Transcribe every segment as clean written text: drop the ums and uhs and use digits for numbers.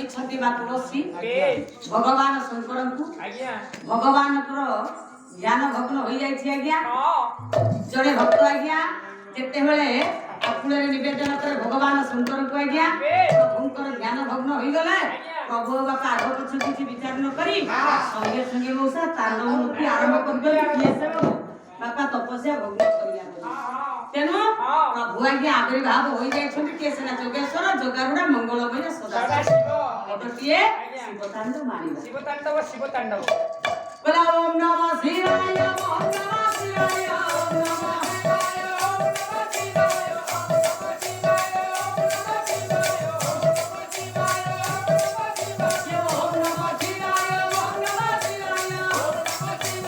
କରିଛନ୍ତି ମା ତୁଳସୀ ଭଗବାନ ଶଙ୍କରଙ୍କୁ ଭଗବାନଙ୍କର ଜ୍ଞାନ ଭଗ୍ନ ହୋଇଯାଇଛି ଆଜ୍ଞା। ଜଣେ ଭକ୍ତ ଆଜ୍ଞା ଯେତେବେଳେ ଆକୁଳରେ ନିବେଦନ କରେ ଭଗବାନ ଶଙ୍କରଙ୍କୁ ଆଜ୍ଞା ପ୍ରଭୁଙ୍କର ଜ୍ଞାନ ଭଗ୍ନ ହୋଇଗଲେ ପ୍ରଭୁ ବାପା ଆଗ ପଛ କିଛି ବିଚାର ନ କରି ସଙ୍ଗେ ସଙ୍ଗେ ମଉସା ତାଣ୍ଡବ ନୃତ୍ୟ ଆରମ୍ଭ କରିଦେଲେ କିଏ ସେ ବାପା ତପସ୍ୟା ଭଗ୍ନ କରିବା ତେଣୁ ପ୍ରଭୁ ଆଜ୍ଞା ଆବିର୍ଭାବ ହୋଇଯାଇଛନ୍ତି କିଏ ସେନା ଯୋଗେଶ୍ୱର ଯୋଗାରୁଡ଼ା ମଙ୍ଗଳମୟ ସଦାଶିବ ଗୋଟିଏ ଶିବତାଣ୍ଡବ ମାଣିବା ଶିବତାଣ୍ଡବ बोला ओम नमः शिवाय ओम नमः शिवाय ओम नमः शिवाय ओम नमः शिवाय ओम नमः शिवाय ओम नमः शिवाय ओम नमः शिवाय ओम नमः शिवाय ओम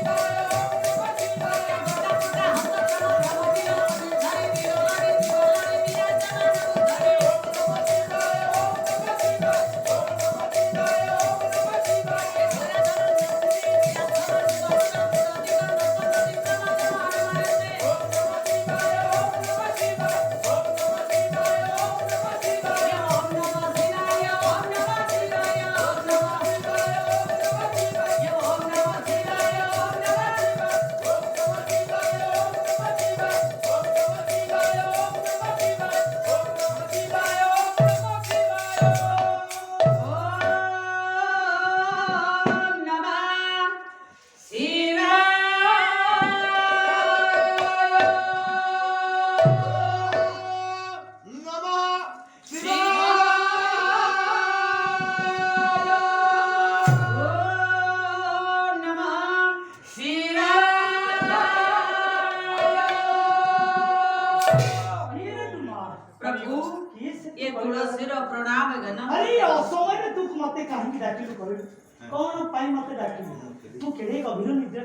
नमः शिवाय ओम नमः शिवाय ओम नमः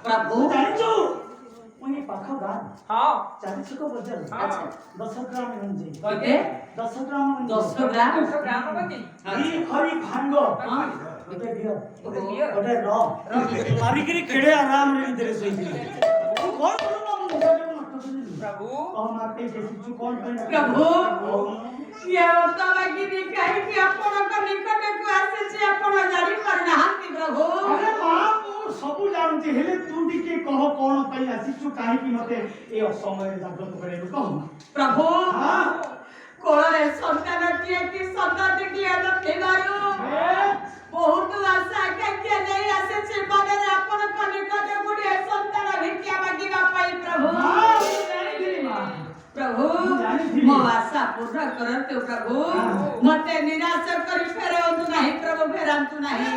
प्रभु जानिचो उनी पाखो गान हां चालीस को बजल अच्छा 10 ग्राम गंजी ओके 10 ग्राम 10 ग्राम बनी ई खरी भांग ओटे दियो ओटे रो मारी करी केड़े आराम रे इधर सोई कौन प्रभु ओ माते जेसी कौन प्रभु ये होता कि कहि कि अपन को निकट को आसे से अपन जानि पर नाहंती प्रभु अरे मां सबु जानती हेले तू टिके कह कोन पई आसीचु काहे कि मते ए समय जागृत करे कह प्रभु हां कोळे संतानटिए कि संतानटिए न थेबारु बहुत आशा के नहीं आसे छे बने अपन को निकट गुडी संतान भिक्षा मांगीबा पाई प्रभु प्रभु मो आशा पूर्ण करते प्रभु मते निराश करी फेरंतु नहीं प्रभु फेरंतु नहीं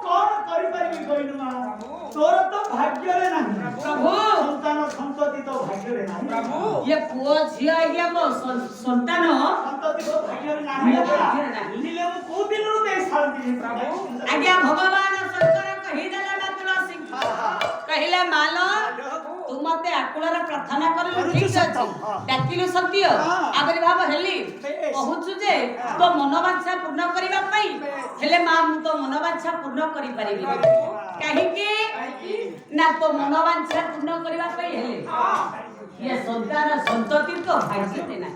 कौन करि परिबी कहिनु मा तोर तो भाग्य रे नाही प्रभु संतान संतति तो भाग्य रे नाही प्रभु ये पुओ झिया आज्ञा मो संतान संतति तो भाग्य रे नाही दिले मो को दिन रु दे शांति प्रभु आज्ञा भगवान शंकर कहि देला ना तुलसी कहिले मालो तू मते आकुलर प्रार्थना करलु ठीक अछि डाकिलु सत्य आविर्भाव हेली कहूछु जे तो मनोवांछा पूर्ण करिबा पई हेले मां मु तो मनोवांछा पूर्ण करि परिबी काहे कि ना तो मनोवांछा पूर्ण करिबा पई हेले ये संतान संतति तो भाग्य देना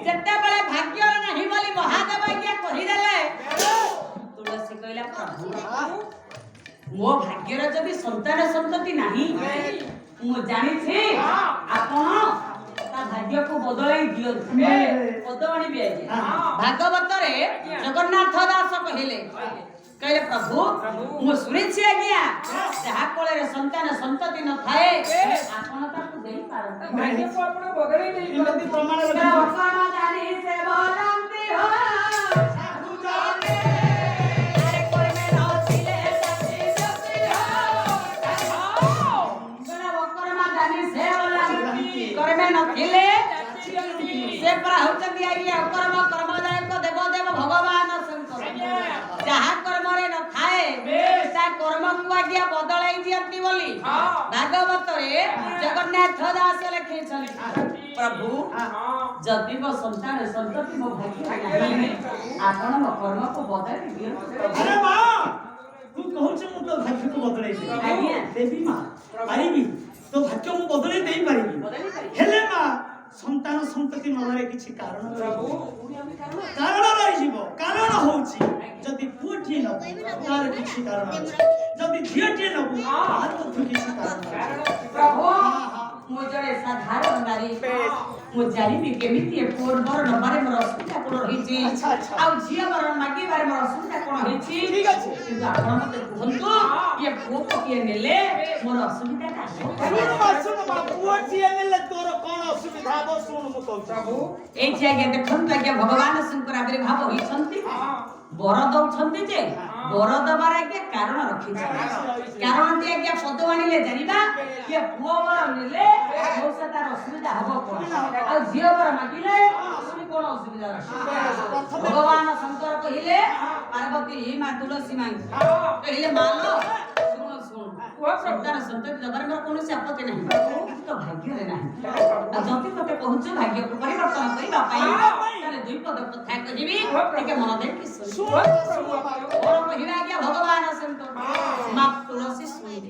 जत्ते बळे भाग्य नाही बोली महादेव आज्ञा कहि देले तुलसी कहला प्रभु मो भाग्यर जदि संतान संतति नाही मु जानि छी आपण ता भाग्य को बदलाई दियो बदलाणी भी आजे भागवत रे जगन्नाथ दास कहिले कहले प्रभु मु सुनि छी आज्ञा जहा कोले रे संतान संतति न थाए आपण ताकू देई पारत भाग्य को आपण बदलाई देई इमति प्रमाण लगा अपन जानि से बोलंती हो साधु जाने अरे कोई में रहतिले सच्ची सच्ची हो से परा होचंदी आइए कर्म कर्मदायक देवदेव भगवान शंकर जहा कर्म रे न थाए ता कर्म को आज्ञा बदलाई दियंती बोली भागवत रे जगन्नाथ दास लिखिछन प्रभु जदि मो संतान संतति मो भाग्य नहीं आपण मो कर्म को बदलाई दियंती अरे मां तू कहूछ मु तो भाग्य को बदलाई दे आज्ञा देवी मां पारिबी तो भाग्य मु बदलाई देई पारिबी हेले मां संतान संतति मनरे किछि कारण प्रभु कारण रहि जीवो कारण होउची जदि पुठी न तार किछि कारण अछि जदि धियटी न तार तो किछि कारण प्रभु मो जरे साधारण नारी मो जानिबी केमिति ए पोर बर नबारे मोर असुविधा कोन रहिछि आ झिया बर मागी बारे मोर असुविधा कोन रहिछि ठीक अछि किंतु आपण मते कहंतु ये पोको के नेले मोर असुविधा का सुन पुठी नेले तोर कोन असुविधा बो सुन मु कहू प्रभु ए जे देखंतु आज्ञा भगवान शंकर आविर्भाव होइछंती बर दउछंती जे बर दबार आज्ञा कारण रखिछि कारण दे आज्ञा पद आनिले जानिबा ये पुओ बर नेले मौसा तार असुविधा हबो कोन आ झियो बर मागिले सुनी कोन असुविधा भगवान शंकर कहिले पार्वती मा तुलसी मां कहिले मालो सुन सुन संतान संतति दबार मोर कोन से आपत्ति नहीं तो भाग्य रे नहीं आ जति तते कहूछ भाग्य को परिवर्तन करिबा पाई ताले दुई पद कथा कहिबी एके मन दे कि सुन और कहिबा गया भगवान शंकर मा तुलसी सुन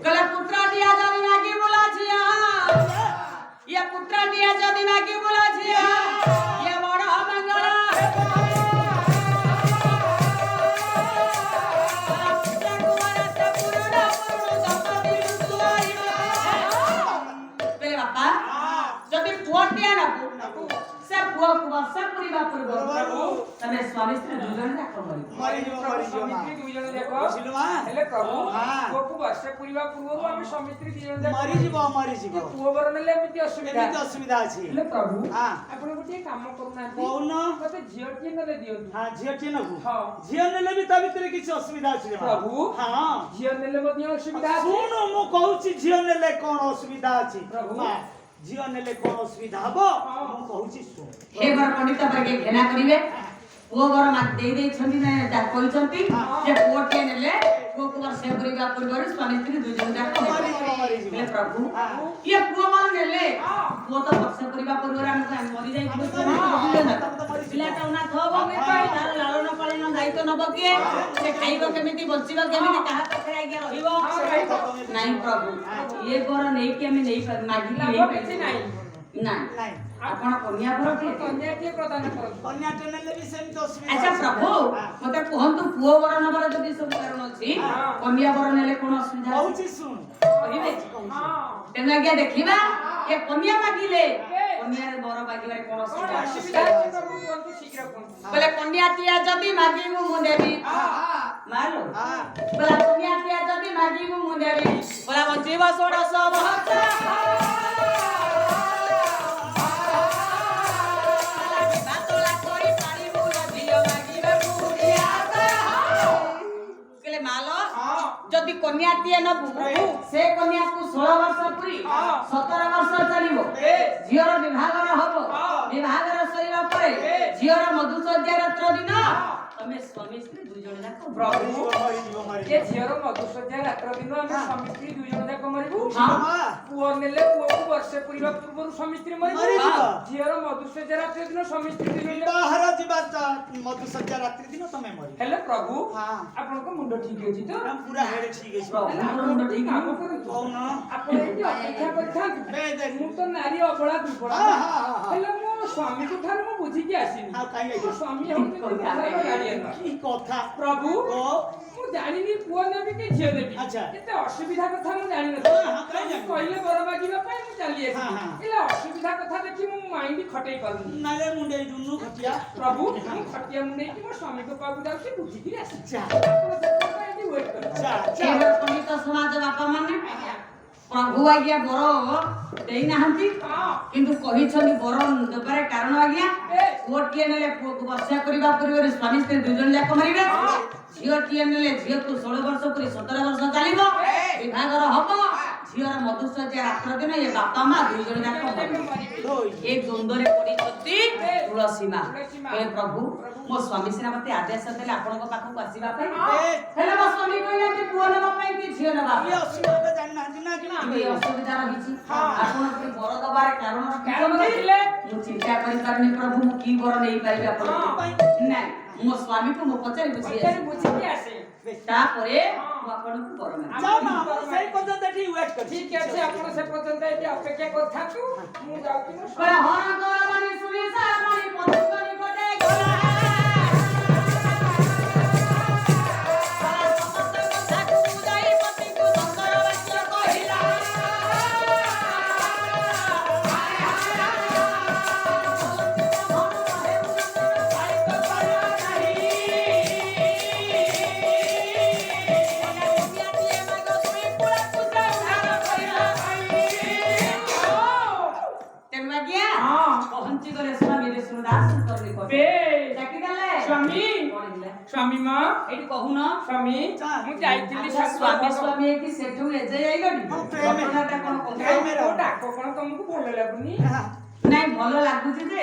कले पुत्र दिया जदी मागी बोला छिया ये पुत्र दिया जदी मागी बोला छिया ये बड़ मंगल तमे स्वामी स्त्री दुजन जाक मरी जो स्वामी दुजन जाक बुझिलो मा हेले प्रभु को को वर्ष पूर्वा पूर्व हम स्वामी स्त्री दुजन जाक मरी जीव पुओ बरनेले एमिति असुविधा अछि हेले प्रभु आपण गोटे काम करूना कोन मते झियो के नले दियो हां झियो के नगु हां झियो नेले भी ता भीतर किछ असुविधा अछि प्रभु हां झियो नेले मध्ये असुविधा अछि सुन मु कहूची झियो नेले कोन असुविधा अछि प्रभु झियो नेले कोन असुविधा हबो मु कहूची सुन हे बर पंडित पर के घेना करिवे पुओ बर मा दे छंती ने ता कहिसंती जे पुओटे नेले पुओ को वर्ष पूर्वा पूर्व स्वामी स्त्री दुजन जाक हे प्रभु ये पुओ बर नेले पुओ तो वर्ष पूर्वा पूर्व हम मरि जाई पिला टाउना थबो मे पाई तार लालन पालन दायित्व नब के से खाइबो केमिति बचिबो केमिति कहा पाखरे आज्ञा रहिबो नहीं प्रभु ये बर नै के हम नै मागी नहीं नहीं आपण कन्या बर के कन्या के प्रदान कर कन्या टेनेले भी सेम तो असुविधा अच्छा प्रभु मते कहंतु पुओ बर नबर जदी सब कारण अछि कन्या बर नेले कोन असुविधा कहूची सुन कहिबे तेना के देखिबा ए कन्या मागिले कन्या रे बर मागिबारे कोन असुविधा प्रभु कोन शीघ्र कोन बोले कन्या तिया जदी मागिबु मु देबी मारो बोला कन्या तिया जदी मागिबु मु देबी बोला बजीव 16 वर्ष जदि कन्या टिए नबु से कन्या को 16 वर्ष पूरी 17 वर्ष चलिबो झियर विभागर हबो विभागर सरीबा परे झियर मधुचर्या रात्र दिन तमे स्वामी स्त्री दुई जण जाक प्रभु ये झियर मधुचर्या रात्र दिन हम स्वामी स्त्री दुई जण जाक मरिबु पुओ नेले पुओ को वर्ष पूर्वा पूर्व स्वामी स्त्री मरिबु झियर मधुचर्या रात्र दिन स्वामी स्त्री दुई जण बाहर जिबा मधुचर्या रात्रि दिन तमे मरि हेले प्रभु आपन को मुंड ठीक अछि तो हम पूरा हेड ठीक अछि मुंड ठीक काम करू कौन आपन एति अपेक्षा करथां मु तो नारी अबळा दुबळा हेले मो स्वामी को थार मु बुझी के आसीनी हां काई नहीं स्वामी हम की कथा प्रभु मु जानिनी पुओ नेबी के झियो देबी अच्छा एते असुविधा कथा मु जानि न कहले बर मागिबा पई मु चली आसी एले असुविधा कथा देखि मु माइंड खटई पारुनी नाले मुंडे दुनु खटिया प्रभु मु खटिया मुंडे कि मो स्वामी को पाबु जाउसी बुझी के आसी जा वेट कर जा एबर पंडित समाज बापा माने प्रभु आज्ञा बर देई नाहंती किंतु कहि छनी बर देबारे कारण आज्ञा कोट के नेले पुओ को वर्षा करिबा पूर्व स्वामी स्त्री दुई जण जाक मरिबे झियो टिए नेले झियो को 16 वर्ष पूरी 17 वर्ष चलिबो विभागर हबो झियर मधुचर्या रात्र दिन ये बापा मां दुई जण जाक मरिबे एक द्वंद्व रे पड़ी तुलसी माँ तुलसी माँ। हे प्रभु मो स्वामी सिना मते आदेश देले आपनक पाखु आसीबा पई हेले मो स्वामी कहले कि पुओ नबा पई कि झियो नबा ये असुविधा जानि नांति ना कि कि असुविधा रहिछि आपण के बर दबार कारण रखिले मु चिंता करि पारनी प्रभु मु की बर नै पाइबे आपण नै मो स्वामी को मो पचारि बुझी आसे तापरे मु आपनक बर नै जाओ ना हम सही पद्धत देखि वेट कर ठीक আছে आपण से पसंद है अपेक्षा करथा तू मु जाउती न पर हर गवानी सुनी सामनी पत्तरी कोटे गला पहुंची गले स्वामी विष्णुदास करली को बे जाकी गले स्वामी कोणिले स्वामी मां एटी कहून स्वामी मु जाइतिली स्वामी स्वामी एटी सेठू एजे आई गडी घटनाटा कोन को डाको कोन तुमको भल लागुनी নাই ভালো লাগুছি যে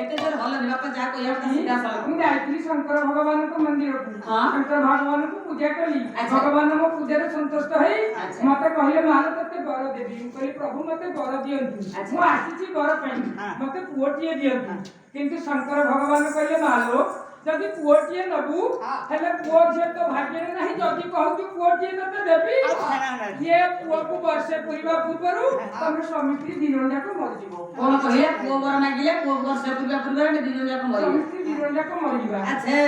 এতে জোর ভালো নিবা পা যা কইয়া তা সিধা সাল मु जाइतिली शंकर भगवान को मंदिर को हां शंकर भगवान को पूजा कली भगवान मो पूजा रे संतुष्ट है मते कहले मार तते बर देबी मु कहली प्रभु मते बर दियंतु मु आसीची बर पई मते पुओटिए दियंतु किंतु शंकर भगवान कहले मालो जदि पुओटिए नबु हेले पुओ जे तो भाग्य रे नहीं जदि कहू पुओटिए तते देबी ये पुओ को वर्षे पूर्वा पूर्वरु तमे स्वामी की दिनोंडा को मर जीवो কোন কইলে পুও বর মাগিলে পুও বর্ষ পূজা পূর্বে দিজন যাক মরি स्वामी की दिनोंडा को मर जीवा আচ্ছা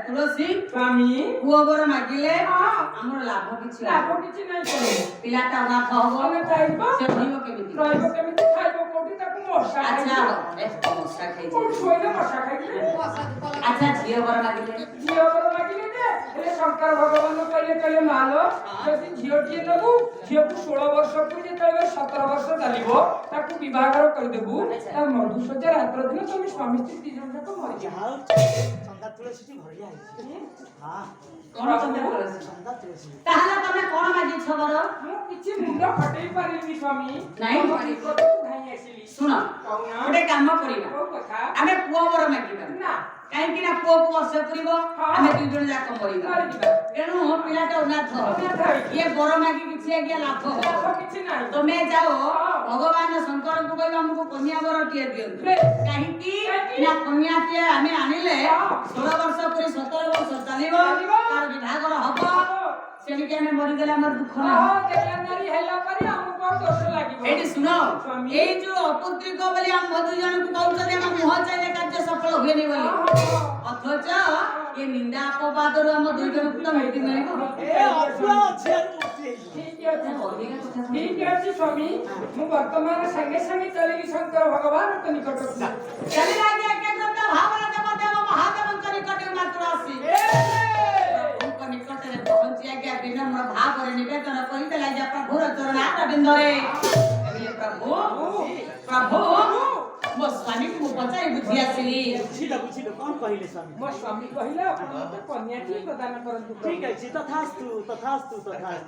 তুলসী स्वामी পুও বর মাগিলে हां আমার লাভ কিছু লাভ କିଛି নাই করে পিলাটা অনাথ হবো ଆମେ ଖାଇବ সে রহিব কেমিতি ରହିବ କେମିତି ଖାଇବ କୋଉଠି ତାକୁ ମଶା আচ্ছা ଖାଇବ এ মশা খাইছে କୋଉଠି ଶୋଇଲେ ମଶା ଖାଇବେ আচ্ছা ঝিও বর মাগিলে ଝିଅ ଘର ମାଗିଲେ ଯେ ହେଲେ ଶଙ୍କର ଭଗବାନ କହିଲେ ମାଲ ଯଦି ଝିଅଟିଏ ନେବୁ ଝିଅକୁ 16 ବର୍ଷକୁ ଯେତେବେଳେ 17 ବର୍ଷ ଚାଲିବ ତାକୁ ବିବାହର କରିଦେବୁ ତା ମଧୁସଜ୍ଜା ରାତ୍ର ଦିନ ତମେ ସ୍ୱାମୀ ସ୍ତ୍ରୀ ଦି ଜଣ ଯାକ ମରିଯାଅ ଯାଉ ସନ୍ଧା ତୁଳସୀ ଭରିଆ ହେଇଛି हां কোন চন্দে তুলসী ସନ୍ଧା ତୁଳସୀ তাহলে তুমি কোন মাগিছ বর ମୁଁ କିଛି ମୁଣ୍ଡ ଫଟେଇ ପାରିନି ସ୍ୱାମୀ ନାଇଁ। ମୋ ନିକଟକୁ ଧାଇଁ ଆସିଲି শুন କହୁନା গোটে কাম করিবা କୋଉ କଥା আমি পুও বর মাগিবা ନା କାହିଁକି ନା ପୁଅକୁ ବର୍ଷ ପୁରିବ ଆମେ ଦୁଇ ଜଣ ଯାକ ମରିବା ମରିଯିବା ତେଣୁ ପିଲାଟା ଅନାଥ ଅନାଥ ହେଇଛି। ଇଏ ବର ମାଗି କିଛି ଆଜ୍ଞା ଲାଭ ହବ ଲାଭ କିଛି ନାହିଁ ତମେ ଯାଅ ଭଗବାନ ଶଙ୍କରଙ୍କୁ କହିବ ଆମକୁ କନ୍ୟା ବରଟିଏ ଦିଅନ୍ତୁ କାହିଁକି ନା କନ୍ୟାଟିଏ ଆମେ ଆଣିଲେ 16 ବର୍ଷ ପରେ 17 ବର୍ଷ ଚାଲିବ ତାର ବିଭାଘର ହବ ସେଣିକି ଆମେ ମରିଗଲେ ଆମର ଦୁଃଖ ନାହିଁ ନାରୀ ହେଲା ପରେ ଆମକୁ ଆଉ ଦୋଷ ଲାଗିବ ଏଇଠି ଶୁଣ ଏଇ ଯୋଉ ଅପୁତ୍ରିକ ବୋଲି ଆମ ଦୁଇ ଜଣଙ୍କୁ କହୁଛନ୍ତି ଆମ ମୁହଁ ଚାହିଁଲେ କାର୍ଯ୍ୟ ସଫଳ ହୁଏନି ବୋଲି ଅଥଚ ଏ ନିନ୍ଦା ଅପବାଦରୁ ଆମ ଦୁଇ ଜଣଙ୍କୁ ତ ମୁକ୍ତି ମିଳିବ ଏ ଅପୁଆ ଅଛି ଆଉ ମୁକ୍ତି ହେଇଯିବ ठीक ଅଛି ସ୍ୱାମୀ ମୁଁ ବର୍ତ୍ତମାନ ସାଙ୍ଗେ ସାଙ୍ଗେ ଚାଲିବି ଶଙ୍କର ଭଗବାନଙ୍କ ନିକଟକୁ ଚାଲି ଆଜ୍ଞା ଏକାଗ୍ରତା ଭାବରେ ଦେବ ମହାଦେବଙ୍କ ନିକଟରେ ମାତ୍ର ଆସି ପ୍ରଭୁଙ୍କ ନିକଟରେ ପହଞ୍ଚି ଆଜ୍ଞା ବିନମ୍ର ଭାବରେ ନିବେଦନ କରିଦେଲା ଯେ ପ୍ରଭୁର ଚରଣାର ବିନ୍ଦରେ ପ୍ରଭୁ ପ୍ରଭୁ ମୋ ସ୍ୱାମୀକୁ ମୁଁ ପଚାରି ବୁଝି ଆସିଲି ବୁଝିଲ କଣ କହିଲେ ସ୍ୱାମୀ ମୋ ସ୍ୱାମୀ କହିଲେ ଆପଣ ମୋତେ କନ୍ୟାଟି ପ୍ରଦାନ କରନ୍ତୁ ଠିକ ଅଛି ତଥାସ୍ତୁ ତଥାସ୍ତୁ ତଥାସ୍ତୁ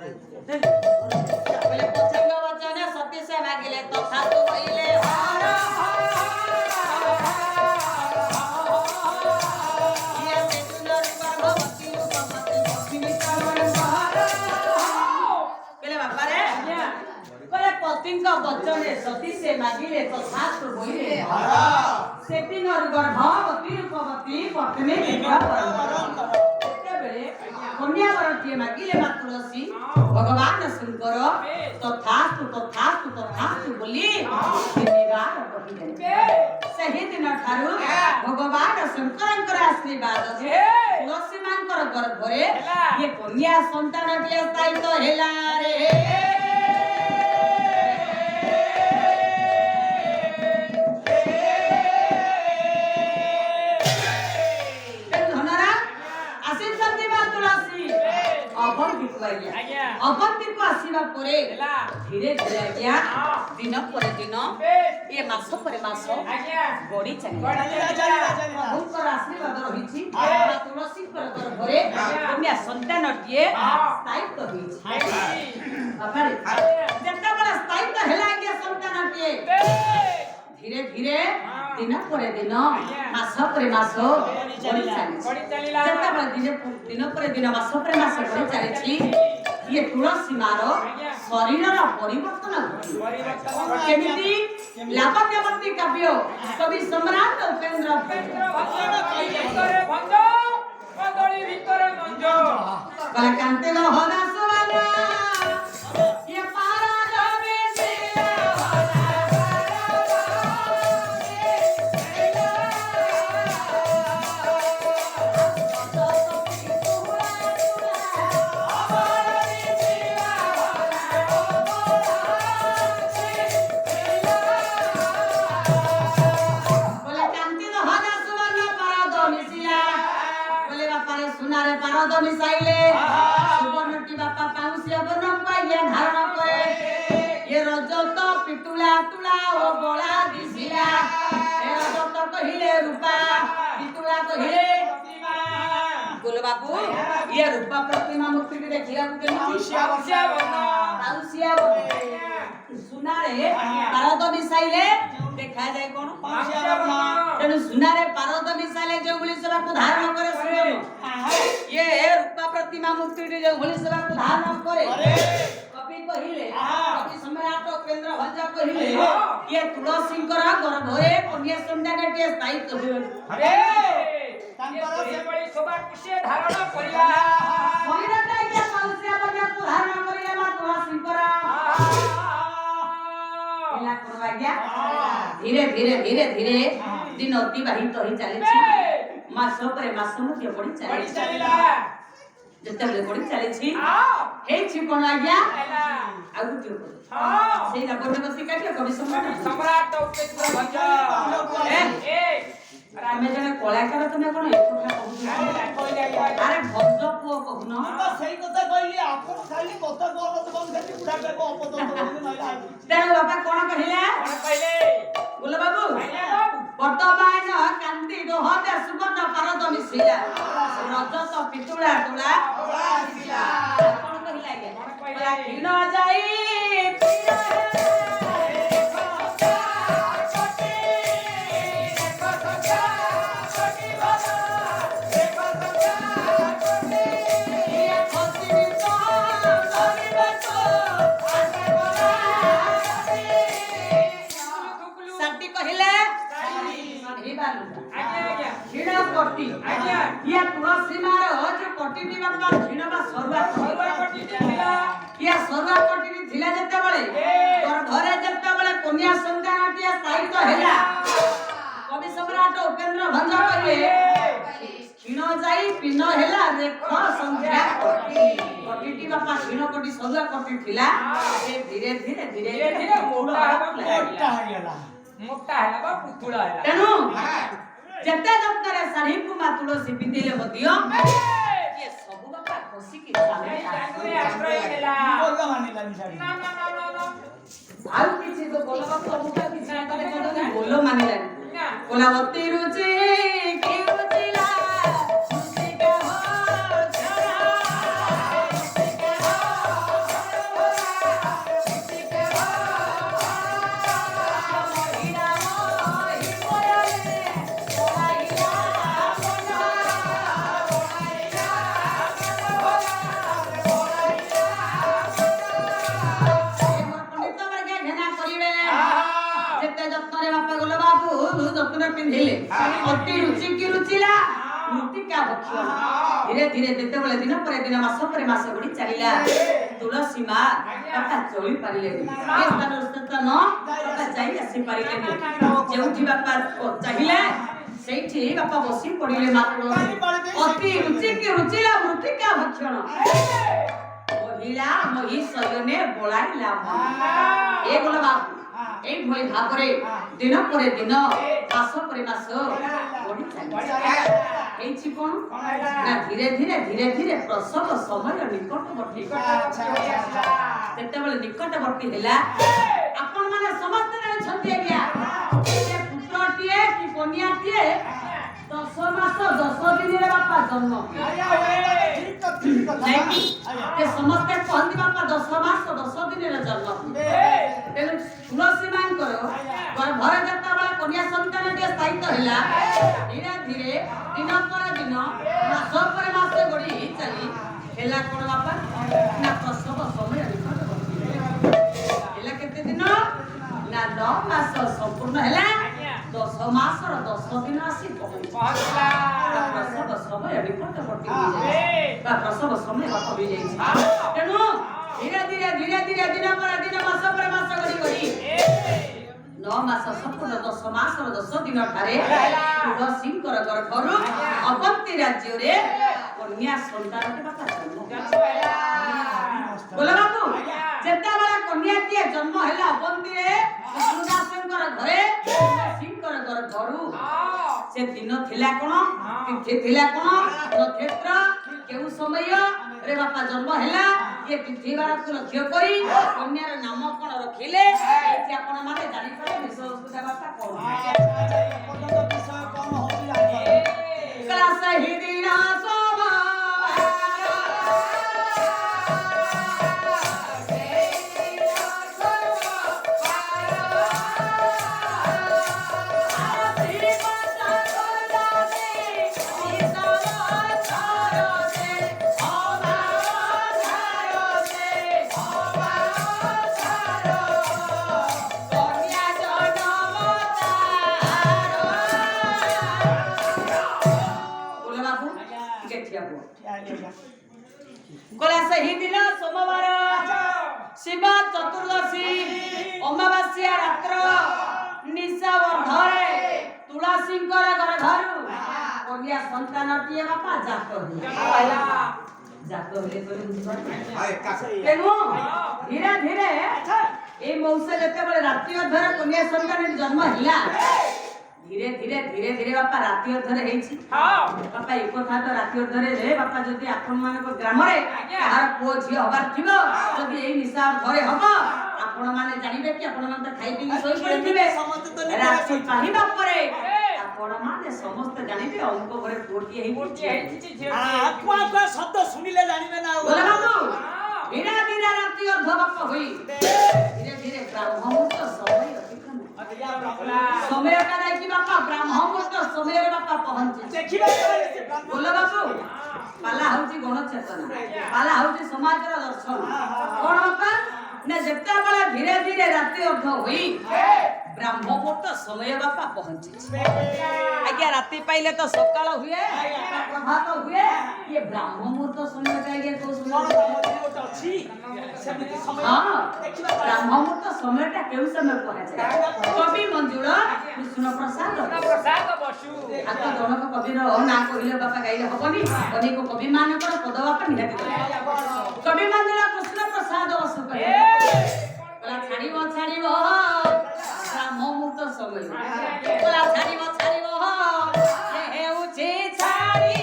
ବୋଲେ ପଚାରିବା ବଚନ ସତ୍ୟ ସେ ମାଗିଲେ ତଥାସ୍ତୁ କହିଲେ ହର ଇଏ ସୁନ୍ଦର ଗର୍ଭବତୀ ରୂପବତୀ ଲକ୍ଷ୍ମୀ ଚରଣ ସହର କହିଲେ ବାପା ରେ କହିଲେ ପତିଙ୍କ ବଚନେ ସତୀ ସେ ମାଗିଲେ ତଥାସ୍ତୁ କହିଲେ ହର ସେଦିନର ଗର୍ଭବତୀ ରୂପବତୀ ପତ୍ନୀ ଯେତେବେଳେ କନ୍ୟା ବରଟିଏ ମାଗିଲେ ମା ତୁଳସୀ ଭଗବାନ ଶଙ୍କର ତଥାସ୍ତୁ ତଥାସ୍ତୁ ତଥାସ୍ତୁ ବୋଲି ତିନିବାର କହିଦେଲେ ସେହିଦିନ ଠାରୁ ଭଗବାନ ଶଙ୍କରଙ୍କର ଆଶୀର୍ବାଦ ତୁଳସୀ ମାଙ୍କର ଗର୍ଭରେ ଇଏ କନ୍ୟା ସନ୍ତାନଟିଏ ସ୍ଥାୟିତ ହେଲା ରେ ଅବନ୍ତୀକୁ ଆସିବା ପରେ ଧୀରେ ଧୀରେ ଆଜ୍ଞା ଦିନ ପରେ ଦିନ ଏ ମାସ ପରେ ମାସ ବଢି ଚାଲିଲା ପ୍ରଭୁଙ୍କର ଆଶୀର୍ବାଦ ରହିଛି ତୁଳସୀଙ୍କର ଗର୍ଭରେ କନ୍ୟା ସନ୍ତାନଟିଏ ସ୍ଥାୟିତ୍ୱ ହୋଇଛି ଯେତେବେଳେ ସ୍ଥାୟିତ୍ୱ ହେଲା ଆଜ୍ଞା ସନ୍ତାନଟିଏ ଧୀରେ ଧୀରେ ଦିନ ପରେ ଦିନ ମାସ ପରେ ମାସ ବଢି ଚାଲିଛି। ଯେତେବେଳେ ଦିନ ପରେ ଦିନ ମାସ ପରେ ମାସ ବଢି ଚାଲିଛି ଇଏ ତୁଳସୀ ମାର ଶରୀରର ପରିବର୍ତ୍ତନ କେମିତି ଲାବଣ୍ୟବତୀ କାବ୍ୟ କବି ସମ୍ରାଟ ଉପେନ୍ଦ୍ର କଲା କାନ୍ତେ ହନା ସୁବାନା ଇଏ ପାରା ରବି ସୁନାରେ ପାରଦ ମିଶାଇଲେ ସୁବର୍ଣ୍ଣଟି ବାପା ପାଉଁଶିଆ ବର୍ଣ୍ଣ ପାଇଲେ ଧାରଣ କରେ ଏ ରଜତ ପିତୁଳା ତୁଳା ଓ ବଳା ଦିଶିଲା ଏ ରଜତ କହିଲେ ରୂପା ପିତୁଳା କହିଲେ ଗୋଲ ବାବୁ ଇଏ ରୂପା ପ୍ରତିମା ମୂର୍ତ୍ତିଟି ଦେଖିବାକୁ କେମିତି ପାଉଁଶିଆ ସୁନାରେ ପାରଦ ମିଶାଇଲେ ଦେଖାଯାଏ କଣ ତେଣୁ ସୁନାରେ ପାରଦ ମିଶାଇଲେ ଯେଉଁଭଳି ସେବାକୁ ଧାରଣ କରେ ଇଏ ରୂପା ପ୍ରତିମା ମୂର୍ତ୍ତିଟି ଯେଉଁଭଳି ସେବାକୁ ଧାରଣ କରେ କବି କହିଲେ କବି ସମ୍ରାଟ ଉପେନ୍ଦ୍ର ଭଞ୍ଜ କହିଲେ ଇଏ ତୁଳସୀଙ୍କର ଗର୍ଭରେ କନ୍ୟା ସନ୍ତାନଟିଏ ସ୍ଥାୟିତ୍ୱ ହୁଏ ଧାରଣ କରିବା ଶରୀରଟା ଇଏ ପାଉଁଶିଆ ବର୍ଣ୍ଣକୁ ଧାରଣ କରିବା ମା ତୁଳସୀଙ୍କର ଆଜ୍ଞା ଧୀରେ ଧୀରେ ଧୀରେ ଧୀରେ ଦିନ ଅତିବାହିତ ହୋଇ ଚାଲିଛି ମାସ ପରେ ମାସ ମଧ୍ୟ ବଢି ଚାଲିଲା ଯେତେବେଳେ ବଢି ଚାଲିଛି ହେଇଛି କଣ ଆଜ୍ଞା ଆଉ ଗୋଟିଏ ସେଇଟା ବର୍ଣ୍ଣବତୀ କାବ୍ୟ କବି ସମ୍ରାଟ ଉପେନ୍ଦ୍ର ଭଞ୍ଜ ଆମେ ଜଣେ କଳାକାର ତମେ କଣ ଏ କଥା କହୁଛ ଆରେ ଭଞ୍ଜ ପୁଅ କହୁନ ସେଇ କଥା କହିଲି ଆପଣ ଖାଲି କଥା ତେଣୁ ବାପା କଣ କହିଲା ବୋଲ ବାବୁ ବର୍ତ୍ତମାନ କାନ୍ତି ଦୋହତେ ସୁବର୍ଣ୍ଣ ପାରଦ ମିଶିଲା ରଜତ ପିତୁଳା ତୁଳା କଣ କହିଲା ଆଜ୍ଞା କ୍ଷୀଣ ଯାଇ ତୁଳସୀ ମାର ଯୋଉ କଟିଟି ବାପା କ୍ଷୀଣ ବା ସରୁଆ କଟିଟି ଥିଲା ଯେତେବେଳେ ଘରେ ଯେତେବେଳେ କନ୍ୟା ସନ୍ତାନଟିଏ ସ୍ଥାୟିତ୍ୱ ହେଲା କବି ସମ୍ରାଟ ଉପେନ୍ଦ୍ର ଭଞ୍ଜ କହିଲେ କ୍ଷୀଣ ଯାଇ ପିନ ହେଲା ରେଖ ସଂଖ୍ୟା କଟିଟି ବାପା କ୍ଷୀଣ କଟି ସରୁଆ କଟି ଥିଲା ସେ ଧୀରେ ଧୀରେ ଧୀରେ ଧୀରେ ମୋଟା ହେଲା ବା ପୁତୁଳା ହେଲା ତେଣୁ ଯେତେ ଯତ୍ନରେ ଶାଢୀକୁ ମା ତୁଳସୀ ପିନ୍ଧିଲେ ମଧ୍ୟ ଇଏ ସବୁ ବାପା ଖସିକି ଆଉ କିଛି ତ ବୋଲ ବାପୁ ଅମୁକା କିଛି ବୋଲ ମାନିଲାନି କୋଲାବତୀ ରୁଚି କି ରୁଚିଲା ପିନ୍ଧିଲେ ଅତି ରୁଚି କି ରୁଚିଲା ମୃତ୍ତିକା ଭକ୍ଷଣ ଧୀରେ ଧୀରେ ଯେତେବେଳେ ଦିନ ପରେ ଦିନ ମାସ ପରେ ମାସ ବଢି ଚାଲିଲା ତୁଳସୀ ମା ବାପା ଚଳି ପାରିଲେନି ବାପା ଯାଇ ଆସି ପାରିଲେନି ଯେଉଁଠି ବାପା ଚାହିଁଲେ ସେଇଠି ବାପା ବସି ପଡିଲେ ମା ତୁଳସୀ ଅତି ରୁଚି କି ରୁଚିଲା ମୃତ୍ତିକା ଭକ୍ଷଣ ମହିଳା ମହି ଶୟନେ ବଳାଇଲା ଏ ବୋଲ ବାପୁ এইভাবে ভাবে দিন পরে দিন মাস পরে মাস বড়ি চালিছে কোন না ধীরে ধীরে ধীরে ধীরে প্রসব সময় নিকটবর্তী যেতবেলে নিকটবর্তী হেলা আপন মানে সমস্ত জানিছন্তি আজ্ঞা পুত্রটিয়ে কি কন্যাটিয়ে 10 ମାସ 10 ଦିନରେ ବାପା ଜନ୍ମ ନାଇଁ ସେ ସମସ୍ତେ କହନ୍ତି ବାପା 10 ମାସ 10 ଦିନରେ ଜନ୍ମ ତେଣୁ ତୁଳସୀ ମାଙ୍କର ଗର୍ଭରେ ଯେତେବେଳେ କନ୍ୟା ସନ୍ତାନଟିଏ ସ୍ଥାୟିତ ହେଲା ଧୀରେ ଧୀରେ ଦିନ ପରେ ଦିନ ମାସ ପରେ ମାସ ଗଡ଼ି ଚାଲି ହେଲା କଣ ବାପା ନା ପ୍ରସବ ସମୟ ହେଲା କେତେ ଦିନ ନା 9 ମାସ ସମ୍ପୂର୍ଣ୍ଣ ହେଲା 10 ମାସର 10 ଦିନ ଆସି ପହଞ୍ଚିଲା ପ୍ରସବ ସମୟ ନିକଟବର୍ତ୍ତୀ ବା ପ୍ରସବ ସମୟ ହୋଇଯାଇଛି ତେଣୁ ଧୀରେ ଧୀରେ ଦିନ ପରେ ଦିନ ମାସ ପରେ ମାସ ଗଡ଼ି 9 ମାସ ସମ୍ପୂର୍ଣ୍ଣ 10 ମାସର 10 ଦିନ ଠାରେ ତୁଳସୀଙ୍କର ଗର୍ଭରୁ ଅବନ୍ତୀ ରାଜ୍ୟରେ କନ୍ୟା ସନ୍ତାନଟି ବାପା ଜନ୍ମ ବୋଲ ବାବୁ ଯେତେବେଳେ କନ୍ୟାଟିଏ ଜନ୍ମ ହେଲା ଅବନ୍ତୀରେ ଦାସଙ୍କର ଘରେ ତୁଳସୀଙ୍କର ଗର୍ଭରୁ ସେ ଦିନ ଥିଲା କଣ ତିଥି ଥିଲା କଣ ନକ୍ଷତ୍ର କେଉଁ ସମୟ ରେ ବାପା ଜନ୍ମ ହେଲା ये तिथि बारକୁ ଲକ୍ଷ୍ୟ କରି କନ୍ୟାର ନାମ କଣ ରଖିଲେ ଏଠି ଆପଣ ମାନେ ଜାଣିପାରିବେ ବିଷୟ ଅସୁବିଧା ବାପା କଣ ବିଷୟ କଣ ହଉଛି ଜାଣିପାରିବେ କ୍ଲାସ ହି ଦିନ सोमवार शिव चतुर्दशी अमावास्या रात्र निशा वर्धरे तुलसींकर गर्भरु कन्या संतानटिए बापा जात हेले तोरे तेनु धीरे धीरे ए मौसा जते बळे रात्रि अधर कन्या संतान जन्म हिला धीरे धीरे बापा राति अधरे हेछि बापा एक कथा तो राति अधरे रे बापा जदि आपन मानक ग्राम रे यार पो झी हबार थिबो जदि एई निशा घरे हबो आपन माने जानिबे कि आपन माने खाइ पी सोई पड़िबे राति पाहिबा परे आपन माने समस्त जानिबे अंक घरे पोटी हेइ आत्मा शब्द सुनिले जानिबे ना बोले बाबू धीरे धीरे राति अध बापा होई धीरे धीरे ब्रह्ममुहूर्त समय का नहीं कि बापा ब्रह्ममुहूर्त समय रे बापा पहुंचे देखिबे बोलो बापू पाला होची गण चेतना पाला होची समाज रा दर्शन कोन बापा ने जेता बला धीरे धीरे राति अर्ध होई ब्रह्ममुहूर्त समय बापा पहुंचे आज्ञा राति पाइले तो सकाळ हुए प्रभात हुए ये ब्रह्ममुहूर्त समय का आज्ञा को समय अछि सेमिति समय देखिबा ब्रह्ममुहूर्त समयटा केउ समय पहुंचे कवि मंजुळ कृष्ण प्रसाद बसु आतो जनक कवि रो ना कहिले बापा गाइले हबनी अनेक कवि मानकर पद बापा निहाती कवि मंजुळ कृष्ण प्रसाद बसु कहे बोला छाड़िबो ब्रह्ममुहूर्त समय बोला छाड़िबो ये हेउछि छाड़ी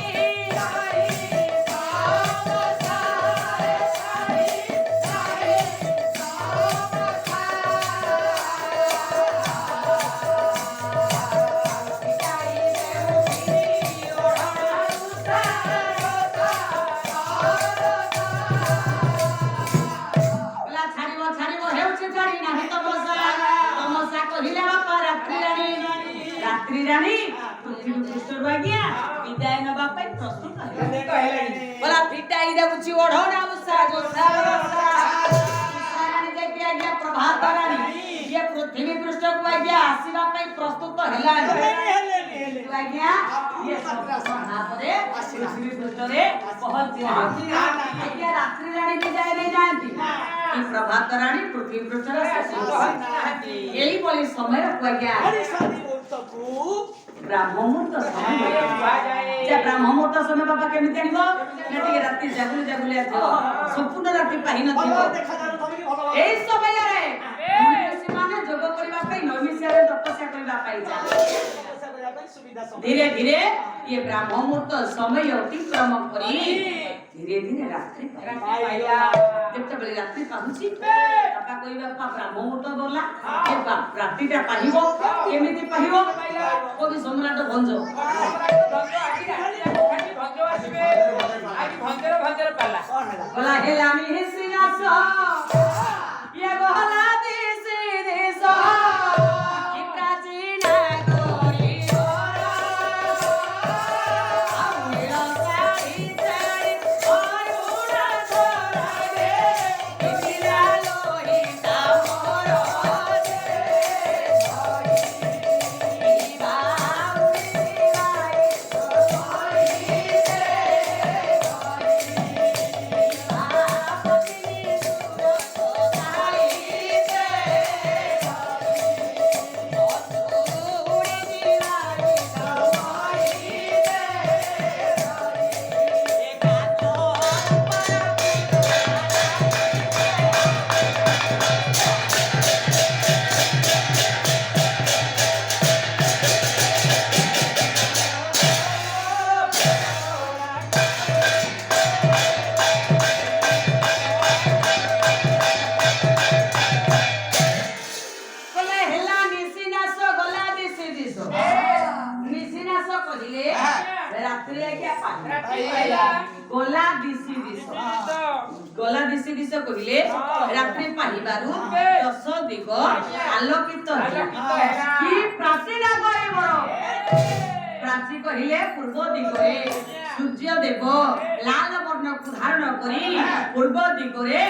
रात्रि रानी पृथ्वी पृष्ठ भाग्या विदाय नबा पई प्रस्तुत है बोला फिटाई देउची ओढोना उसा जो रानी जेकी आज्ञा प्रभात रानी ये पृथ्वी पृष्ठ भाग्या आसीबा पई प्रस्तुत हैला आज्ञा ये सब परे पृथ्वी पृष्ठ रे पहुंची आज्ञा रात्रि रानी विदाय नहीं जानती कि प्रभात रानी पृथ्वी पृष्ठ रे यही बोली समय आज्ञा ब्रह्ममुहूर्त समय जे ब्रह्ममुहूर्त समय बाबा केमि जानिबो नेटिके राति जागुले आथिबो संपूर्ण राति पाहि नथिबो एई समय रे मनुष्य माने जोग करिबा पई नैमिष्य रे तपस्या करिबा पई जा धीरे धीरे ये ब्रह्ममुहूर्त समय अतिक्रम करी धीरे धीरे रात्रि पाइला ଯେତେବେଳେ ରାତ୍ରି ପାହୁଛି ବାପା କହିବା ବାପା ବ୍ରାହ୍ମ ମୁହୂର୍ତ୍ତ ଗଲା ରାତ୍ରିଟା ପାହିବ କେମିତି ପାହିବ କବି ସମ୍ରାଟ ଭଞ୍ଜ ଗଲା ହେଲାନି ହେସି ନାସ ଇଏ ଗଲା ଦିଶି ଦେଶ କି ପ୍ରାଚୀନ ଗରି ଆଉ ନୀଳ ଶାଢ଼ୀ ଶାଢ଼ୀ ଅରୁଣ ଧରାରେ କିମିଲା ଲୋହିତା ମୋର গলা দিশি দিশ গলা দিশি দিশ কহিলে রাত্রি পাহিবারু দশ দিগ আলোকিত কি প্রাচীন করে বড় প্রাচী কহিলে পূর্ব দিগরে সূর্য দেব লাল বর্ণକୁ ধারণ করি পূর্ব দিগরে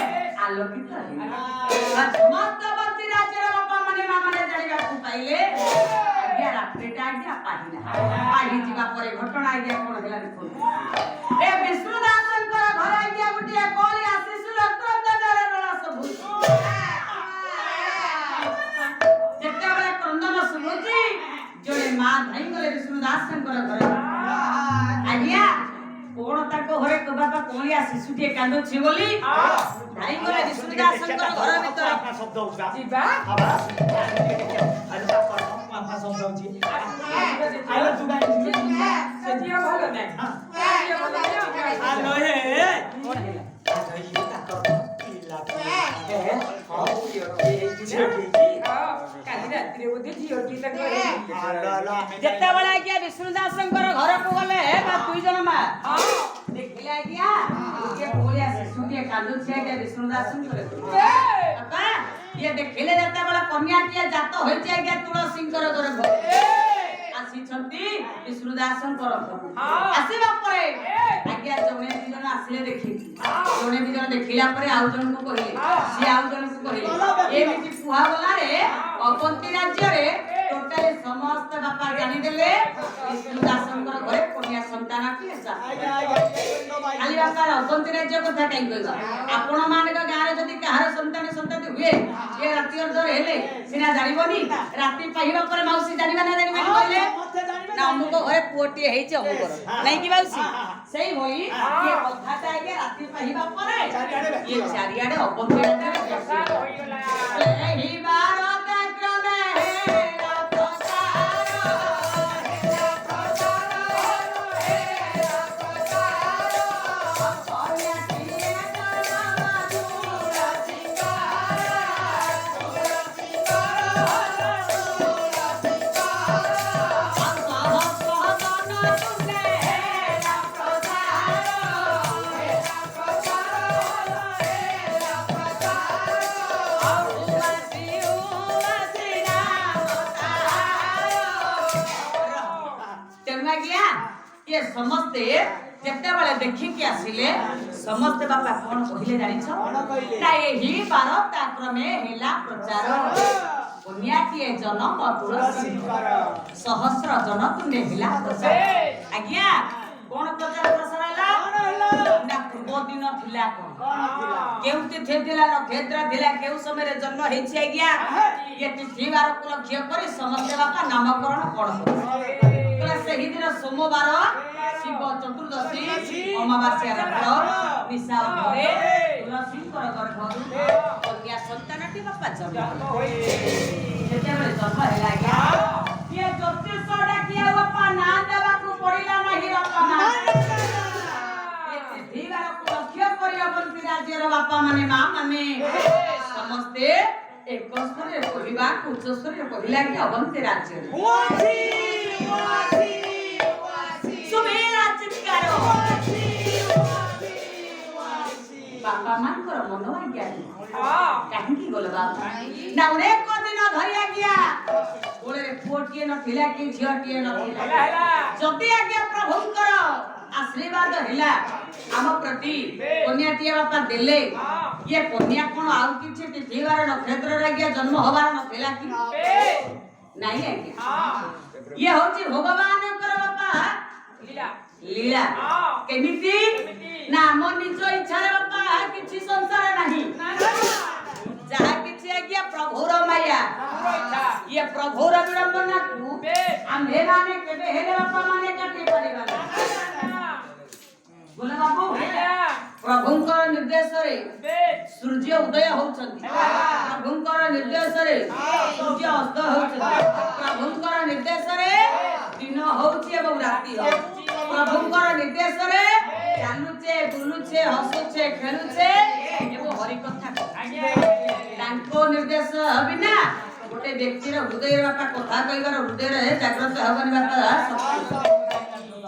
আলোকিত হেলা সমস্ত বর্তী রাজ্যের বাপা মানে মা মানে জানিବାକୁ পাইলে আজ্ঞা রাত্রিটা আজ্ঞা পাহিলা পাহি ଯିବା ପରେ ଘଟଣା ଆଜ୍ଞା କଣ ହେଲା ଦେଖନ୍ତୁ ए विष्णुदासंकर घर आज्ञा गुटिया कोली आशीष रत्नदानर रला सब जेतेबेले क्रंदन सुनुची जोड़े मां धाई गले विष्णुदासंकर घर आज्ञा कोण ताको घरे को बाबा कोली आशीष टिए कांदुची बोली धाई गले विष्णुदासंकर घर भीतर आपका शब्द होगा जीवा बाबा आज आपका शब्द होची आलो जुगाई से जिया भालो नै आ नहे कोण हेला ଯେତେବେଳେ ଆଜ୍ଞା ବିଷ୍ଣୁଦାସଙ୍କର ଘରକୁ ଗଲେ ବା ଦୁଇ ଜଣ ମା ଦେଖିଲେ ଆଜ୍ଞା ଇଏ କୋଳି ଆସି ସୁଟିଏ କାନ୍ଦୁଛି ଆଜ୍ଞା ବିଷ୍ଣୁଦାସଙ୍କର ବାପା ଇଏ ଦେଖିଲେ ଯେତେବେଳେ କନ୍ୟାଟିଏ ଜାତ ହୋଇଛି ଆଜ୍ଞା ତୁଳସୀଙ୍କର ଘରକୁ ଆସିଛନ୍ତି ବିଷ୍ଣୁଦାସଙ୍କର ଘରକୁ ଆସିବା ପରେ ଆଜ୍ଞା ଜଣେ ଦି ଜଣ ଆସିଲେ ଦେଖିଲି ଜଣେ ଦି ଜଣ ଦେଖିଲା ପରେ ଆଉ ଜଣଙ୍କୁ କହିଲେ ସିଏ ଆଉ ଜଣଙ୍କୁ କହିଲେ ଏମିତି କୁହା ଗଲାରେ ଅବନ୍ତୀ ରାଜ୍ୟରେ ଟୋଟାଲି ସମସ୍ତ ବାପା ଜାଣିଦେଲେ ବିଷ୍ଣୁଦାସଙ୍କର ଘରେ କନ୍ୟା ସନ୍ତାନ ଖାଲି ବାପା ଅବନ୍ତୀ ରାଜ୍ୟ କଥା କାହିଁ କହିବା ଆପଣ ମାନଙ୍କ ଗାଁରେ ଯଦି କାହାର ସନ୍ତାନ ସନ୍ତତି ହୁଏ ଏ ରାତି ଅର୍ଧରେ ହେଲେ ସିନା ଜାଣିବନି ରାତି ପାହିବା ପରେ ମାଉସୀ ଜାଣିବା ନା ଜାଣିବାନି କହିଲେ ନା ଅମୁକ ଘରେ ପୁଅଟିଏ ହେଇଛି ଅମୁକର ନାଇଁ କି ମାଉସୀ ସେଇଭଳି ଇଏ କଥାଟା ଆଜ୍ଞା ରାତି ପାହିବା ପରେ ଇଏ ଚାରିଆଡେ ଅବନ୍ତୀ ରାଜ୍ୟରେ ପ୍ରସାର ହୋଇଗଲା ଏହି ଭାରତ କ୍ରମେ ହେଲା ପ୍ରସାର ହେଲା ପ୍ରସାର ହେଲା ପ୍ରସାର କନ୍ୟାଟିଏ ଜନମ ଦୂର ସିଙ୍ଗାର ये समस्ते जेतेबेले देखिकी आसिले समस्ते बापा कोन कहिले जानिछ ना एही भारत क्रमे हेला प्रचार कन्याटिए जन्म तुलसी सहस्र जनकु नेहिला प्रचार आज्ञा कोन प्रचार प्रसार हला ना पूर्व दिन थिला कोन केउते थेदिला नक्षत्र थिला केउ समय रे जन्म हेछि आज्ञा ये तिथि बार को लक्ष्य करी समस्ते बापा नामकरण कोन ସେହି ଦିନ ସୋମବାର ଶିବ ଚତୁର୍ଦଶୀ ଅମାବାସ୍ୟା ରାତ୍ର ନିଶା ଉପରେ ତୁଳସୀଙ୍କର ଗର୍ଭରୁ କନ୍ୟା ସନ୍ତାନଟି ବାପା ଜନ୍ମ ଯେତେବେଳେ ଜନ୍ମ ହେଲା ଆଜ୍ଞା କିଏ ଜ୍ୟୋତିଷ ଡାକିଆ ବାପା ନାଁ ଦେବାକୁ ପଡ଼ିଲା ନାହିଁ ବାପା ନା ତିଥିବାରକୁ माने मां माने समस्ते एक स्वरे कहवा उच्च स्वरे कहला कि अवंती राज्य सुमेला चित्कारो बापा मानकर मन आज्ञानी काहेकि गोल बाबा ना अनेक दिन धरि आज्ञा बोले पुओटिए नथिला कि झियोटिए नथिला जति आज्ञा प्रभुंकर आशीर्वाद हिला आम प्रति कन्याटिए बापा देले ये कन्या कोन आउ किछि तिथिवार नक्षत्र आज्ञा जन्म होबार नथिला कि नाही आज्ञा ये होछि भगवान कर बापा लीला केमिति ना मन निज इच्छा रे बापा किछि संसार नाही जहा किछि आज्ञा प्रभुर माया ये प्रभुर विडंबना को आम्हे माने केबे हेले बापा माने काटी परिबा बोले बाबू प्रभुंकर निर्देश रे सूर्य उदय होउछंती प्रभुंकर निर्देश रे सूर्य अस्त होउछंती प्रभुंकर निर्देश रे दिन होउछि एवं राति होउछि प्रभुंकर निर्देश रे चालुछे बुलुछे हसुछे खेलुछे एवं हरि कथा तांको निर्देश बिना गोटे व्यक्तिर हृदय बापा कथा कहबार हृदय रे जागृत हबनि बापा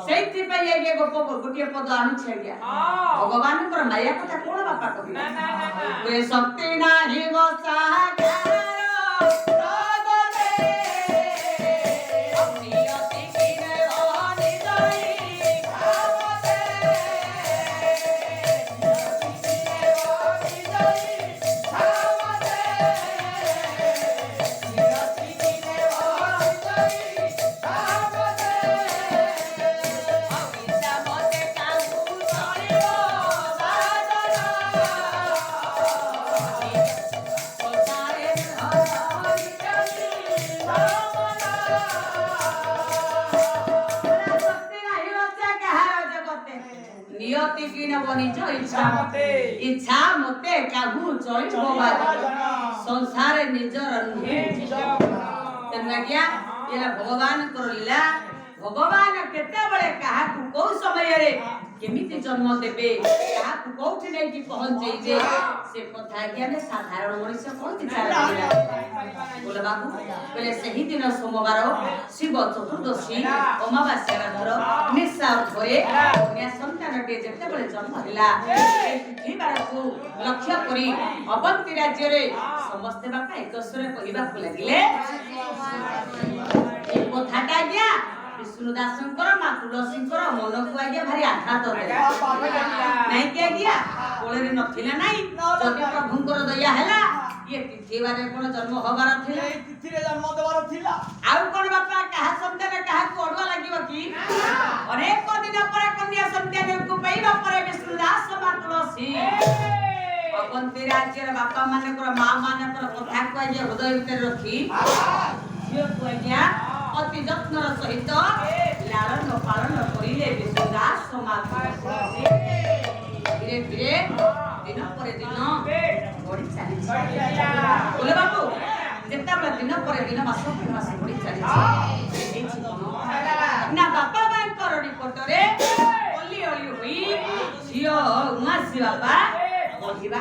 सेति पई ये गोटे पद आनुछे गया भगवान कर माया कथा कोन बापा कहबे वे शक्ति नाही वसागारो नियति की न बनिछ इच्छा मते काहू चली बोबा संसार निजर नुहे तेना क्या एला भगवान करलीला भगवान केते बळे काहा को को समय रे केमिति जन्म देबे काहा को कोठी नै कि पहुंचै जे से कथा ज्ञान साधारण मनुष्य कोन विचार करिला बोले बाबू बोले सही दिन सोमवार शिव चतुर्दशी अमावास्या रातर निशा घरे कन्या संतान के जेते बळे जन्म हला पृथ्वीवार को लक्ष्य करी अवंती राज्य रे समस्त बापा एक स्वर कहबा को लागिले एक कथाटा गया विष्णुदासंकर मा तुलसींकर मन को आज्ञा भारी आघात देला नाही के आज्ञा कोळे रे नथिला नाही जति प्रभुंकर दया हैला ये तिथिवारे कोन जन्म होबार थिला ए तिथि रे जन्म देबार थिला आउ कोन बापा कहा संतान कहा को अडवा लागिव की अनेक दिन पर कन्या संतान को पाइबा पर विष्णुदास मा तुलसी अवंती राज्य रे बापा माने को मां माने को कथा को आज्ञा हृदय भीतर रखी झियो को आज्ञा अति जत्नर सहित लालन पालन करिले विष्णुदास समाज धीरे धीरे दिन पर दिन बड़ी चली बोले बाबू जेता बला दिन पर दिन मास पर मास बड़ी चली ना बापा बाई कर रिपोर्ट रे ओली ओली होई झियो उमासी बापा बढ़िबा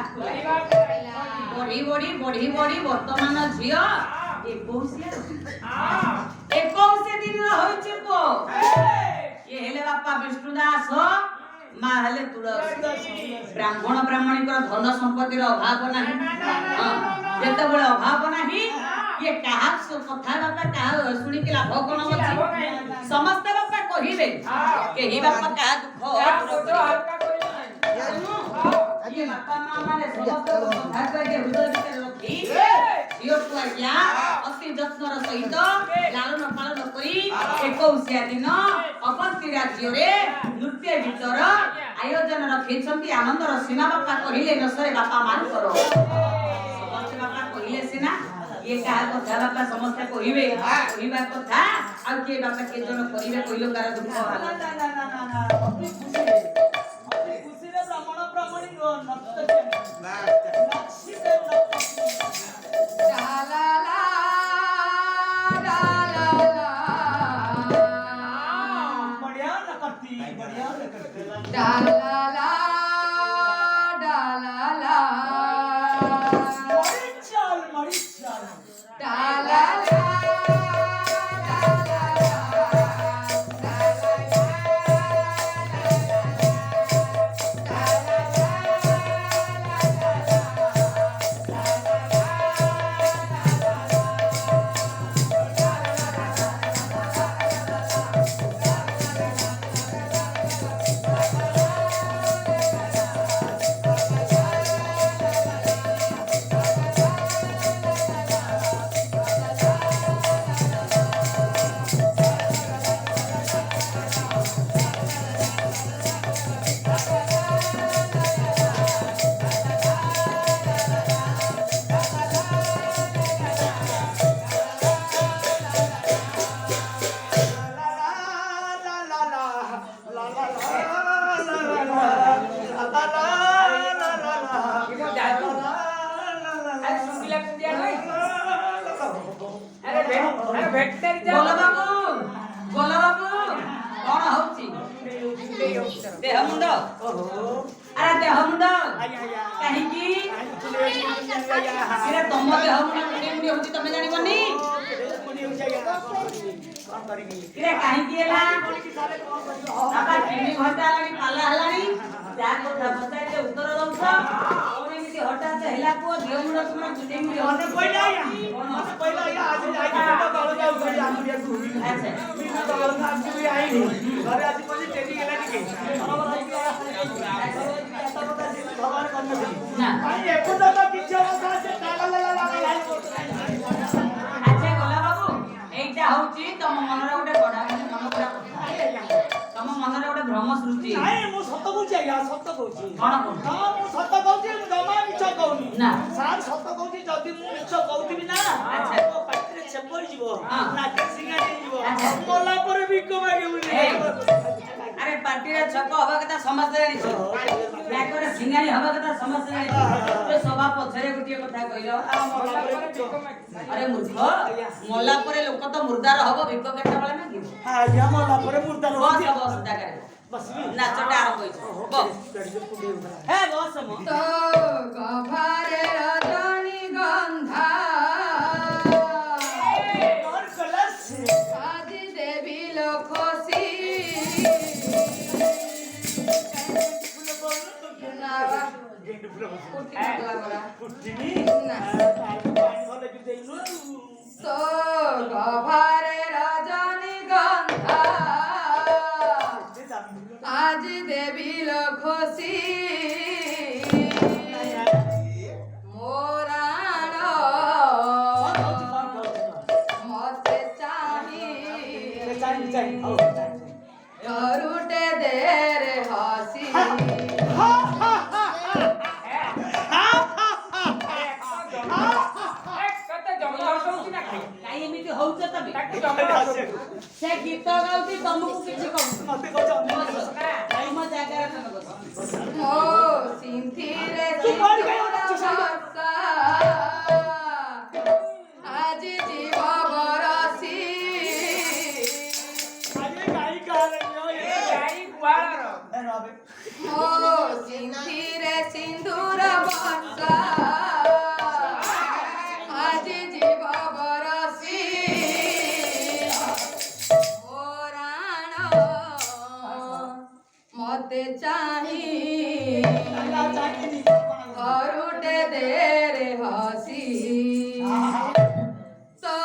बढ़ी बढ़ी बढ़ी बढ़ी वर्तमान झियो 21 दिन होइछ को ये हेले बापा विष्णुदास मा हेले तुलसी ब्राह्मण ब्राह्मणी कर धन संपत्ति रो अभाव नाही जेते बळे अभाव नाही ये कहा कथा बापा कहा सुनी के लाभ कोन अछि समस्त बापा कहिबे के ही बापा कहा दुख हल्का ये बापा मां माने समस्त कथा के हृदय भीतर रखी यो पुआज्ञा अति जत्नर सहित लालन पालन करी 21 दिन अवंती राज्य रे नृत्य भीतर आयोजन रखिछंती आनंदर सीमा बापा कहिले नसरे बापा मान करो समस्त बापा कहिले सिना ये कहा कथा बापा समस्त कहिबे कहिबा कथा आ के बापा के जन करिवे कहिलो कार दुख होला ना अपनी खुशी रे ब्राह्मण ब्राह्मणी नक्शी से डाला ला इमो जादू अरे सुनिला कुंडिया नहीं अरे भेटरी जा गोला बाबू कौन होची देह मुंड अरे देह मुंड कहीं की अरे तुम देह मुंड मुंडी होची तमे जानि बनी किरे कहीं की एला आपा किनी घंटा लानी पाला हलानी जा कोठा बसाई के उत्तर दउछ और एमिति हटात हेला को देह मुंड तुमरा मुंडी मुंडी मने पहिला या आज जाई तो तळ जाऊ घरी आमुरिया घुरी अच्छा तळ आज भी आई घरे आज कोनी टेकी गेला के भगवान करन ना आई एपदा तो किछ अवस्था से ताला ला अच्छा गोला बाबू एटा होची तम मनरा गोटे बडा मन पुरा तम मनरा गोटे भ्रम सृष्टि नाही मु सत्य कहूची या सत्य कहूची कोन कोन हां मु सत्य कहूची मु जमा मिछ कहूनी ना सार सत्य कहूची जदी मु मिछ कहूतिबी ना अच्छा तो पाटिरे छेपर जीवो हां ना केसिंगा जीवो अच्छा मोला पर भी कमागे बोली अरे पार्टीरे छक हवा कथा समझ जानी छ ना करे सिंगारी हवा कथा समझ जानी तो सभा पछरे गुटिए कथा कहिलो अरे मूर्ख मोला परे लोक तो मुर्दार हबो भिक केटा बळे मागिबो हां या मोला पर मुर्दा बस रोती बस दागा बस नाचटा आरंभ होई बस हे बस मो तो गभारे रजनी गंधा और कलश आदि देवी लोखसी नावा कुटिनी ना पानी भले कि देइनु तो गभारे रजनी गंधा आज देवी लोखसी मोराण मते चाही करुटे देर हसी काई एमिति होउछ तबे मते से गीत गाउती तमको किछ कहू कहू काई म जागा रे तमे बस मो सिंथिरे आज जीव बरसी मो सिंथिरे सिंदूर बरसा आज जीव बरसी मोराण मते चाही करुटे देर हसी तो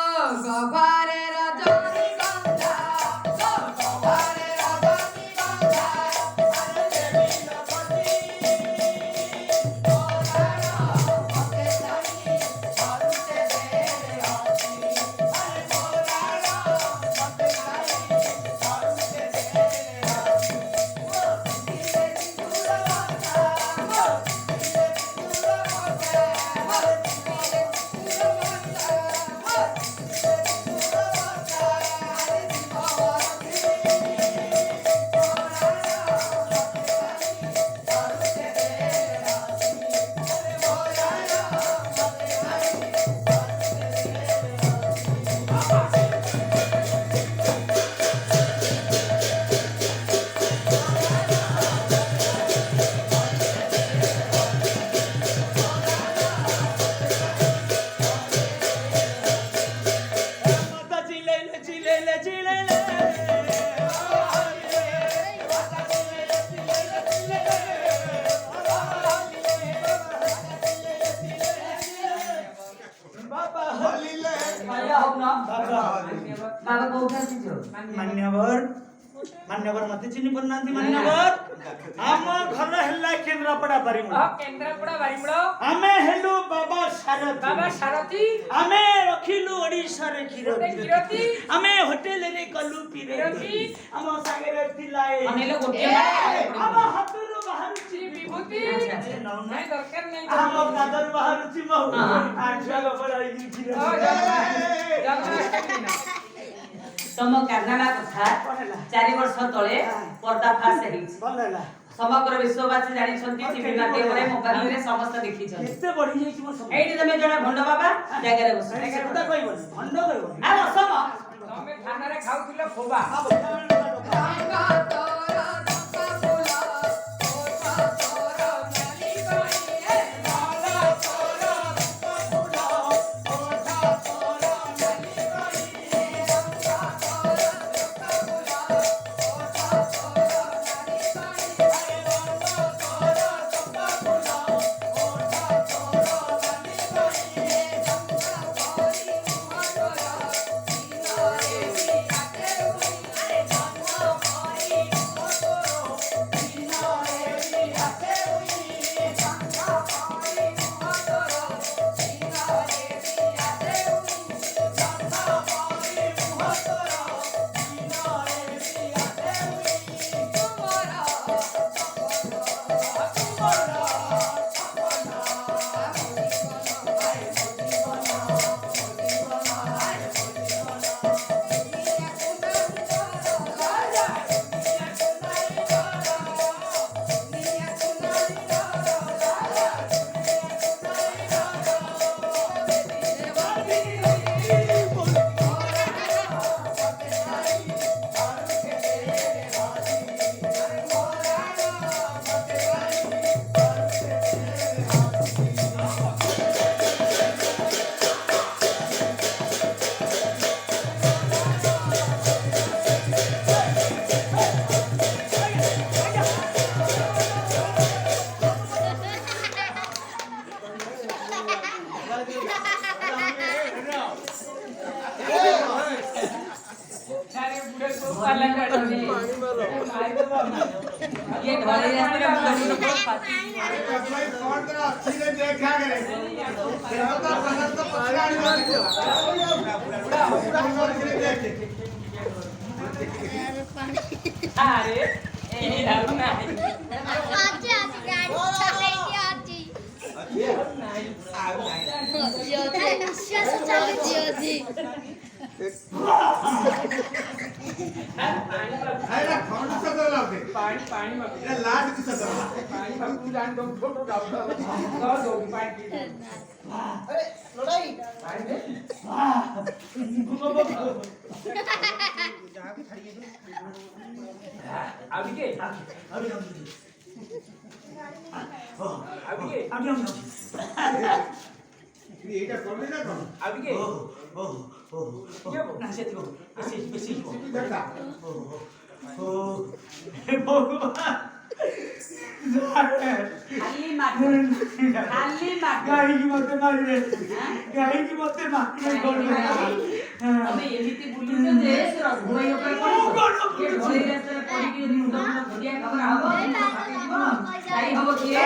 गभारे रजनी गंधा तो गभारे रजनी गंधा मते चाही करुटे देर हसी मते चाही करुटे देर बाबा कोठा छिजो मान्यवर मान्यवर मते चिनी पन्नांती मान्यवर आम घर हेला केंद्रापड़ा बारिमुळ केन्द्रापड़ा बारिमुळ आमे हेलु बाबा सारथी आमे रखिलु ओडिसा रे किरती आमे होटल रे कलु पिरती आम सागरे तिलाए अनेले गोटे आम हातरु बाहरुची विभूति नहीं दरकार नहीं आम कादर बाहरुची महु आठा गपड़ा जन्माष्टमी ना ତମ କାରନାମା କଥା କଣ ହେଲା 4 ବର୍ଷ ତଳେ ପର୍ଦାଫାଶ ହେଇଛି। ଭଲ ହେଲା ସମଗ୍ର ବିଶ୍ୱବାସୀ ଜାଣିଛନ୍ତି, ଟିଭି ମାଧ୍ୟମରେ ମୋବାଇଲରେ ସମସ୍ତେ ଦେଖିଛନ୍ତି। କେତେ ବଢି ଯାଇଛି ମୋ ସମୟ ଏଇଠି ତମେ ଜଣେ ଭଣ୍ଡ ବାବା ଜାଗାରେ ବସ। ସେ କଥା କହିବନି ଭଣ୍ଡ କହିବନି ଆଉ ବସ ମ। ତମେ ଖାନାରେ ଖାଉଥିଲ ଖୋବା। ରଙ୍ଗ ତୋର ଚମ୍ପା ଫୁଲ ଓଠ ତୋର ନାଲି କଇଁ ରଙ୍ଗ ତୋର ଚମ୍ପା ଫୁଲ ଓଠ ତୋର ନାଲି କଇଁ ରଙ୍ଗ ତୋର ଚମ୍ପା ଫୁଲ ଓଠ ତୋର ନାଲି କଇଁ ରଙ୍ଗ ତୋର ଚମ୍ପା ଫୁଲ ଓଠ ତୋର ନାଲି କଇଁ ଚମ୍ପା ପରି ମୁହଁ ତୋର ଦିନରେ ବି ଆଟେ ଉଇ ଜନ୍ମ କରି ମୁହଁ ତୋର ଦିନରେ ବି ଆଟେ ଉଇ ଚମ୍ପା ପରି ମୁହଁ ତୋର ଦିନରେ ବି ଆଟେ ଉଇ ଚମ୍ପା ପରି ମୁହଁ ତୋର ଦିନରେ ବି ଆଟେ ଉଇ ତୁମର ଆରେ ବୁଢେ ସବୁ ପାଲା କାଢନ୍ତି। ମାରିଦବ ନା। ये ढोली रास्ते में मुंड को फाटी। ଆରେ ଏଇ ଆଉ ନାହିଁ। ଆଜି ଗାଡ଼ି ଚଲେଇକି ଆଜି ଆଜି ପାଣି ପାଣି ମାଗୁ। ପାଣି ମାଗୁ ତୁ ଜାଣି ଦଉ ଛୋଟ ଯାଉता। ଦଉ ପାଣି ପିଇ। ପାଣି ଦେ। ଆଉ ଟିକେ खाली मार खाली मार गाई की मते मारिले गाई की मते मारिले तमे एमिति बुलुछ जे से रघुई ऊपर पड़ो ये ढोली रास्ते में पड़ी के मुंड मुंड घुरिया खबर आबो गाई हबो किए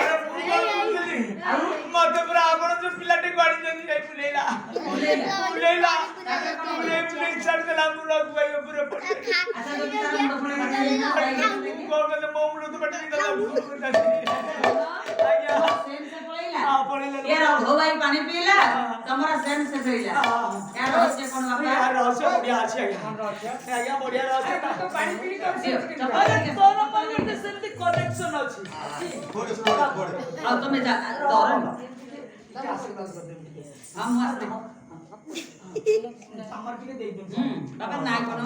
मते पूरा आपण जो पिलाटे गाड़ी जन जाई बुलेला बुलेला बुले चढ़ के लागू रघुई ऊपर पड़ अच्छा तो तार मुंड मुंड घुरिया ना को कहले मो मुंड तो बटनी गला आया सेन से पळैला हां पड़ेला ये रघुई पानी पीला तमरा सेन से सईला यार रहस्य कोन बाबा यार रहस्य बढ़िया अछि आया बढ़िया रहस्य तो पानी पी कर अरे तोर पर सेमती कनेक्शन अछि आ तमे जा डरन हम आस्ते हमर के दे दे बाबा ना कोन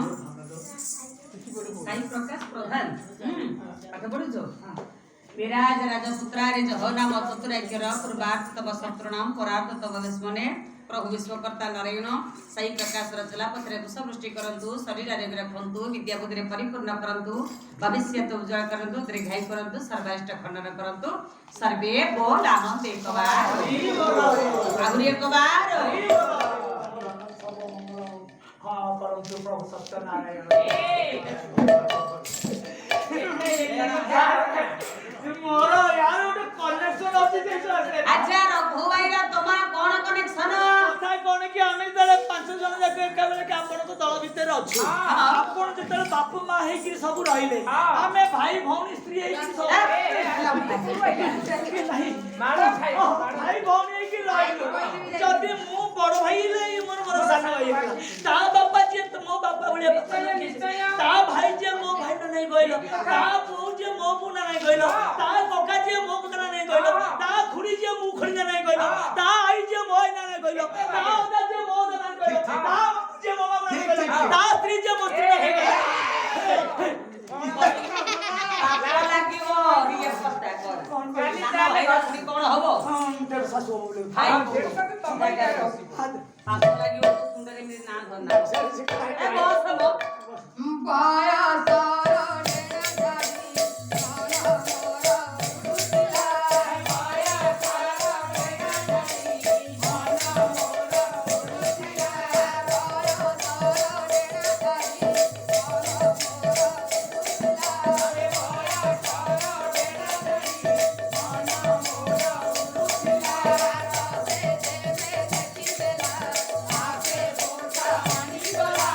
साई प्रकाश प्रधान पाठ पढुछो विराज राजपुत्रारे जह नाम चतुराक्षर पूर्वार्थ तव शत्रुनाम परार्थ तव विस्मने प्रभु विश्वकर्ता नारायण साई प्रकाश रचला पथरे पुष्टि करंतु शरीर आरोग्य रखंतु विद्या बुद्धि रे परिपूर्ण करंतु भविष्य उज्जवल करंतु दीर्घायु करंतु सर्वाष्ट खंडन करंतु सर्वे बोल आनंद एक बार आगुरी एक बार हां परंतु प्रभु सत्यनारायण मोर यार ओटे कनेक्शन अछि देखो अच्छा रघु भाई रा तोमा कोन कनेक्शन କଥା କଣ କି ଆମେ ଯେତେବେଳେ 5 ଜଣ ଯାକ କାଳରେ କି ଆପଣଙ୍କ ଦଳ ଭିତରେ ଅଛୁ ଆପଣ ଯେତେବେଳେ ବାପ ମା ହେଇକିରି ସବୁ ରହିଲେ ଆମେ ଭାଇ ଭଉଣୀ ସ୍ତ୍ରୀ ହେଇକିରି ସବୁ ନାହିଁ ଭାଇ ଭଉଣୀ ହେଇକି ରହିଲୁ ଯଦି ମୁଁ ବଡ ଭାଇ ହେଲେ ମୋର ସାନ ଭାଇ ହେଇଗଲା ତା ବାପା ଯିଏ ମୋ ବାପା ଭଳିଆ ତା ଭାଇ ଯିଏ ମୋ ଭାଇ ନା ନାହିଁ କହିଲ ତା ବୋଉ ଯିଏ ମୋ ବୋଉ ନା ନାହିଁ କହିଲ ତା କକା ଯିଏ ମୋ କକା ନା ନାହିଁ କହିଲ ତା ଖୁଡି ଯିଏ ମୋ ଖୁଡି ନା ନାହିଁ କହିଲ ତା ଆଈ ଯିଏ ମୋ ଆଈ ନା ନାହିଁ କହିଲ ତା ଅଜା ଯିଏ ମୋ ଅଜା ନା କହିଲ ତା ଯିଏ ମୋ ବାପା ନା କହିଲ ତା ସ୍ତ୍ରୀ ଯିଏ ମୋ ସ୍ତ୍ରୀ ନା କହିଲ ଲାଗିବ ଇଏ ପସ୍ତା କର କଣ ହବ ତେର ଶାଶୁ ବୋଲେ ଭାଇ ତମେ ପାପ ଲାଗିବ ତ ସୁନ୍ଦର ଏମିତି ନା ଧରନା ଏ ବସ पाया सारा डेरा जानी माना मोरा उड़ुसिला पाया सारा डेरा जानी माना मोरा उड़ुसिला पाया सारा डेरा जानी माना मोरा उड़ुसिला पाया सारा डेरा जानी माना मोरा उड़ुसिला आसे देवे देखी बेला आके बोटा मानी गला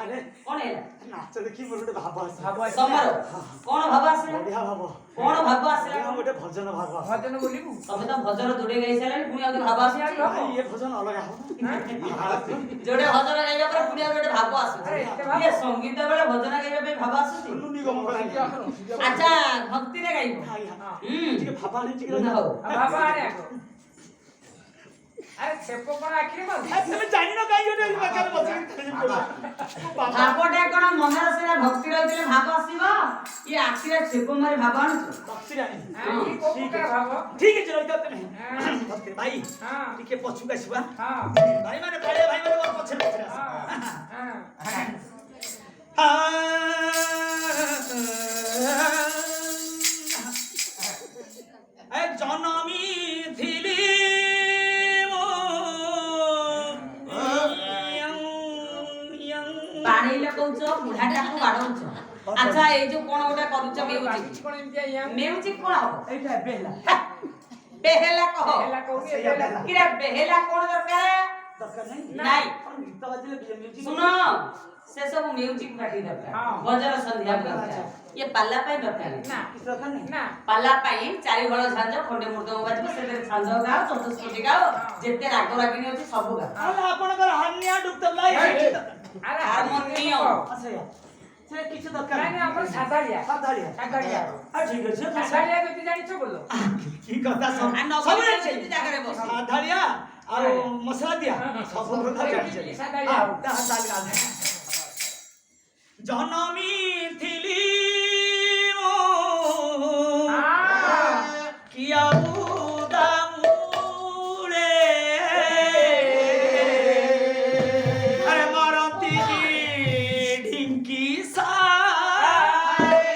ନାଚ ଦେଖି ମୋର ଗୋଟେ ଭାବ ଆସେ ତମର କଣ ଭାବ ଆସିଲା ବଢିଆ ଭାବ କଣ ଭାବ ଆସିଲା ଗୋଟେ ଭଜନ ଭାବ ଭଜନ ବୋଲିବୁ ତମେ ତ ଭଜନ ଯୋଡେ ଗାଇ ସାରିଲାଣି ପୁଣି ଆଉ ଭାବ ଆସିଲା ଇଏ ଭଜନ ଅଲଗା ହବ ଯୋଡେ ଭଜନ ଗାଇବା ପରେ ପୁଣି ଆଉ ଗୋଟେ ଭାବ ଆସୁଛି ଆରେ ଏତେ ଭାବ? ଇଏ ସଙ୍ଗୀତ ବେଳେ ଭଜନ ଗାଇବା ପାଇଁ ଭାବ ଆସୁଛି ଆଚ୍ଛା ଭକ୍ତିରେ ଗାଇବ ଟିକେ ଭାବ ଆଣି ଟିକେ ହଉ ବାବା ଆରେ ଆଗ ଆରେ ଛେପ କଣ ଆଖିରେ ମାରୁ ତମେ ଜାଣିନ କାଇଁ ଗୋଟେ ବାକାର ବଜେଇ ଭାବଟା କଣ ମନରେ ସିନା ଭକ୍ତି ରହିଥିଲେ ଭାବ ଆସିବ ଇଏ ଆଖିରେ ଛେପ ମାରି ଭାବ ଆଣୁଛୁ ଭକ୍ତି ରାଣୀ ଇ କୋ ପ୍ରକାର ଭାବ ଠିକ ଅଛି ରହିଥା ତମେ ଭକ୍ତି ଭାଇ ହଁ ଟିକେ ପଛକୁ ଆସିବା ହଁ ଭାଇ ମାନେ କାଳିଆ ଭାଇ ମାନେ ମୋର ପଛରେ ପଛରେ ଆସ ଏ ଜନମୀ ଥିଲି ପାଣିଲେ କହୁଛ ବୁଢାଟାକୁ ବାଡଉଛ ଆଚ୍ଛା ଏଇ ଯୋଉ କଣ ଗୋଟେ କରୁଛ ମ୍ୟୁଜିକ କଣ ଏମିତି ଆଇଆ ମ୍ୟୁଜିକ କଣ ହବ এইটা বেলা ବେହେଲା କହ ହେଲା କହୁନି ହେଲା କିରେ ବେହେଲା କଣ ଦରକାର দরকার নাই নাই গীত বাজিলে মিউজিক শুন ସେ ସବୁ ମ୍ୟୁଜିକ ପାର୍ଟି ଦରକାର ହଁ। ଭଜନ ସନ୍ଧ୍ୟା ଦରକାର ଇଏ ପାଲା ପାଇଁ ଦରକାର ନା কিছু দরকার নাই ନା ପାଲା ପାଇଁ ଚାରି ହଳ ଝାଞ୍ଜ ଖଣ୍ଡେ ମୃଦଙ୍ଗ ବାଜିବ ସେଥିରେ ଛାନ୍ଦ ଗାଅ ଚତୁଷ୍ପତି ଗାଅ ଯେତେ ରାଗ ରାଗିଣୀ ଅଛି ସବୁ ଗାଅ আরে আপনাদের হান্নিয়া ডুবতলা ଆରେ ହାରମୋନିୟମ আচ্ছা সে কিছু দরকার ନାଇଁ ନାଇଁ ଆମର ସାଧାଳିଆ সাধারিয়া ସାଧାଳିଆ ঠিক আছে ସାଧାଳିଆ ଯଦି ଜାଣିଛ ବୋଲ কি কথা সব আর সব নগরীରେ আছে ଯେମିତି ଜାଗାରେ ବସ সাধারিয়া আর মশলা দিয়া সব কথা জানিছে সাধারিয়া জনমী থিলি কিয়া বুদামুড়ে আরে মারতি ঢিঙ্কি সায়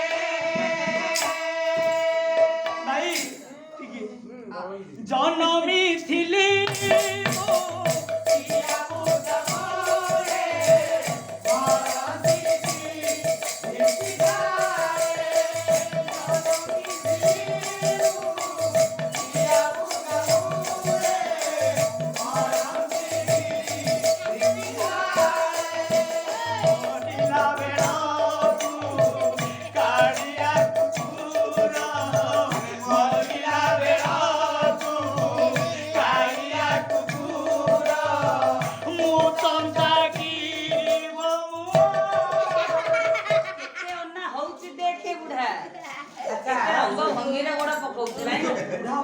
ভাই ঠিক জনমী থিলি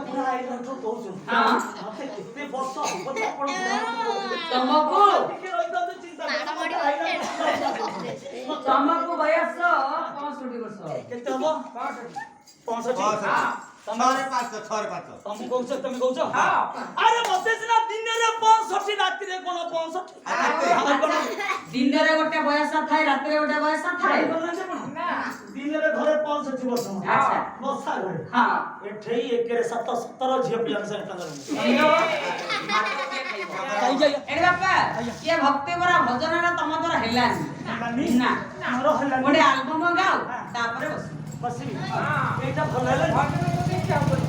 ପୁରା ଆଇଲା ତ କହୁଛୁ ହଁ। ମତେ କେତେ ବର୍ଷ ହବ ଆପଣ ତମକୁ ଟିକେ ରହିଥାନ୍ତୁ ଚିନ୍ତା ତମକୁ ବୟସ 65 ବର୍ଷ କେତେ ହବ 65 ଛଅରେ ପାଞ୍ଚ ତମେ କହୁଛ ହଁ। ଆରେ ମତେ ସିନା ଦିନରେ 65 ରାତିରେ କଣ 65 ଦିନରେ ଗୋଟେ ବୟସ ଥାଏ ରାତିରେ ଗୋଟେ ବୟସ ଥାଏ ନା ଦିନରେ ଘରେ 65 ବର୍ଷ ଆଚ୍ଛା। ବସା ଘରେ ହଁ ଏଠେଇ ଏକରେ 17 ଝିଅ ପିଲାଙ୍କ ସାଙ୍ଗେ ତାଙ୍କର ଏରେ ବାପା ଇଏ ଭକ୍ତି ପରା ଭଜନଟା ତମ ଦ୍ୱାରା ହେଲାନି ନା ଆମର ହେଲାନି ଗୋଟେ ଆଲବମ ଗାଉ ତାପରେ ବସ ବସିବି ଏଇଟା ଭଲ ହେଲା ଭଜନ ଦେଖିଛି ହବନି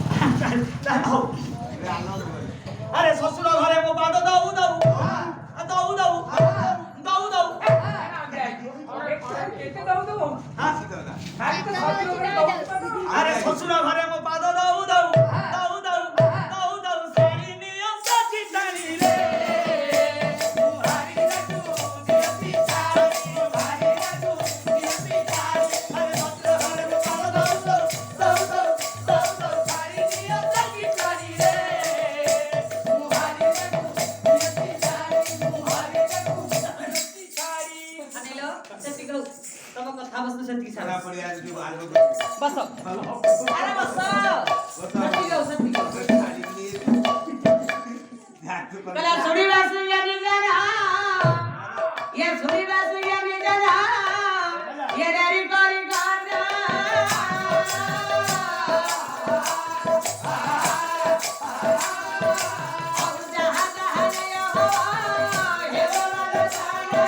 ଆରେ ଶ୍ୱଶୁର ଘରେ ମୋ ପାଦ ଦଉ ଦଉ ଦଉ ଦଉ ଦଉ ଦଉ କେତେ ଦଉ ଦଉ ଖାଲି ତ ସଜୁ ଉପରେ ଦଉ ଆରେ ଶ୍ୱଶୁର ଘରେ ମୋ ପାଦ ଦଉ ଦଉ ଦଉ ଦଉ ଦଉ ଦଉ ଶାଢ଼ୀ ନିଅ ସାଥୀ ଶାଢ଼ୀ ରେ ତମ କଥା ବସ ସେତିକି ସାରା ପଡ଼ିଆ ବସ ଆରେ ବସ ସେତିକି ଗାଉ कला सुड़ी बासु या नहीं जाना ये सुड़ी बासु या नहीं जाना ये डरी कोरी गाना अब जहाँ जहाँ नहीं हो ये बोला जाना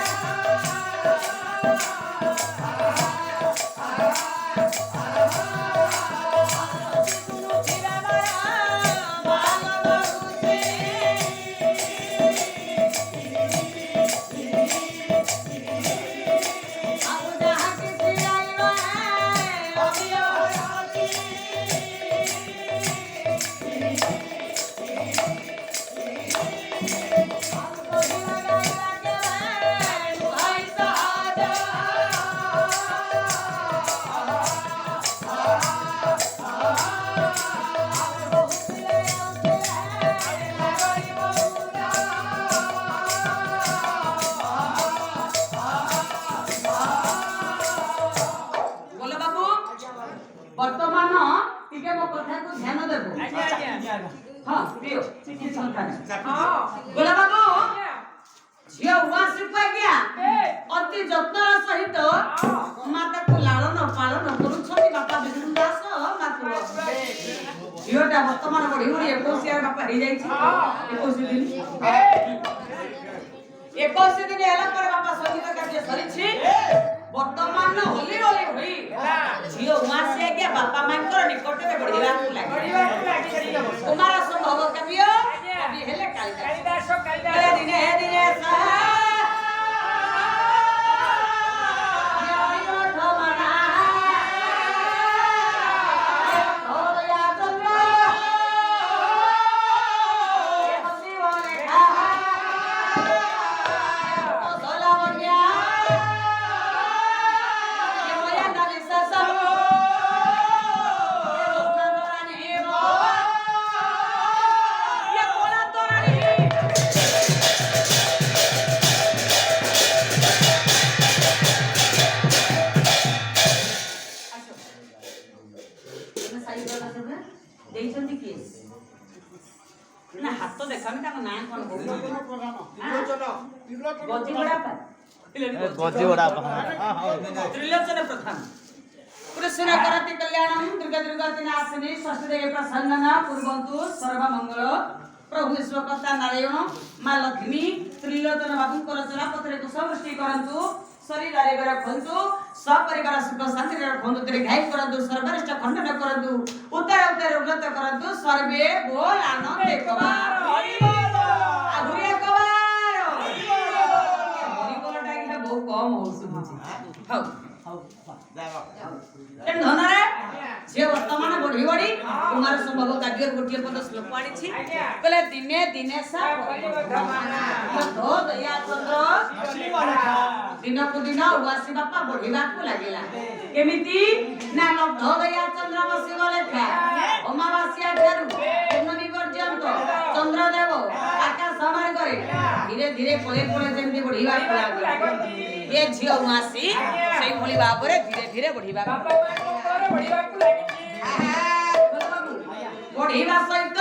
वर्तमान टिके मो कथा को ध्यान देबो हां प्रिय चिकी संतान बोला बाबू झियो उवासी पे गया अति जत्न सहित माता को लालन पालन करूछथि बापा विष्णु दास मातृ झियोटा वर्तमान बढी बढी 21 यार बापा हे जाई छी 21 दिन एला पर बापा संगीत कार्य सरी छी वर्तमान होली होली होई झियो उवासी गया बापा मानकर निकट में बढ़िया लागे कुमार संभव कवियो कवि हेले कालिदास दिने दिने सा हाथ देखा ना कौन त्रिलोचन प्रधान कृष्ण करति कल्याणम दुर्गा दुर्गाति नाशिनी षष्ठदेवी प्रसन्नना पूर्वंतु सर्वमंगल प्रभु विश्वकर्ता नारायण मां लक्ष्मी त्रिलोचन बाबू करचना पत्रे को समृष्टि करंतु शरीर आरोग्य रखंतु सपरिवार सुख शांति रखंतु तेरे घाई करंतु सर्वरिष्ठ खंडन करंतु उत्तर उत्तर उन्नत करंतु सर्वे बोल आनंद एकबार हरि बोल आहुरी एकबार हरि बोलटा कि बहु कम हो सुबुची हौ तेन धनरे जे वर्तमान बढी बढी कुमार संभव काव्य गोटिए पद श्लोक आडी छी कहले दिने दिने सा धो दया चंद्र दिन को दिन उवासी बापा बढ़िबा को लागेला केमिति ना लब्ध दया चंद्र बसी गले था अमावास्या ठारू ଧୀରେ କୋଳେ କୋଳେ ଯେମିତି ବଢିବାକୁ ଲାଗନ୍ତି ଏ ଝିଅ ମାସି ସେଇଭଳି ଭାବରେ ଧୀରେ ଧୀରେ ବଢିବାକୁ ବାପା ମାଙ୍କର ବଢିବାକୁ ଲାଗିଛି ବଢିବା ସହିତ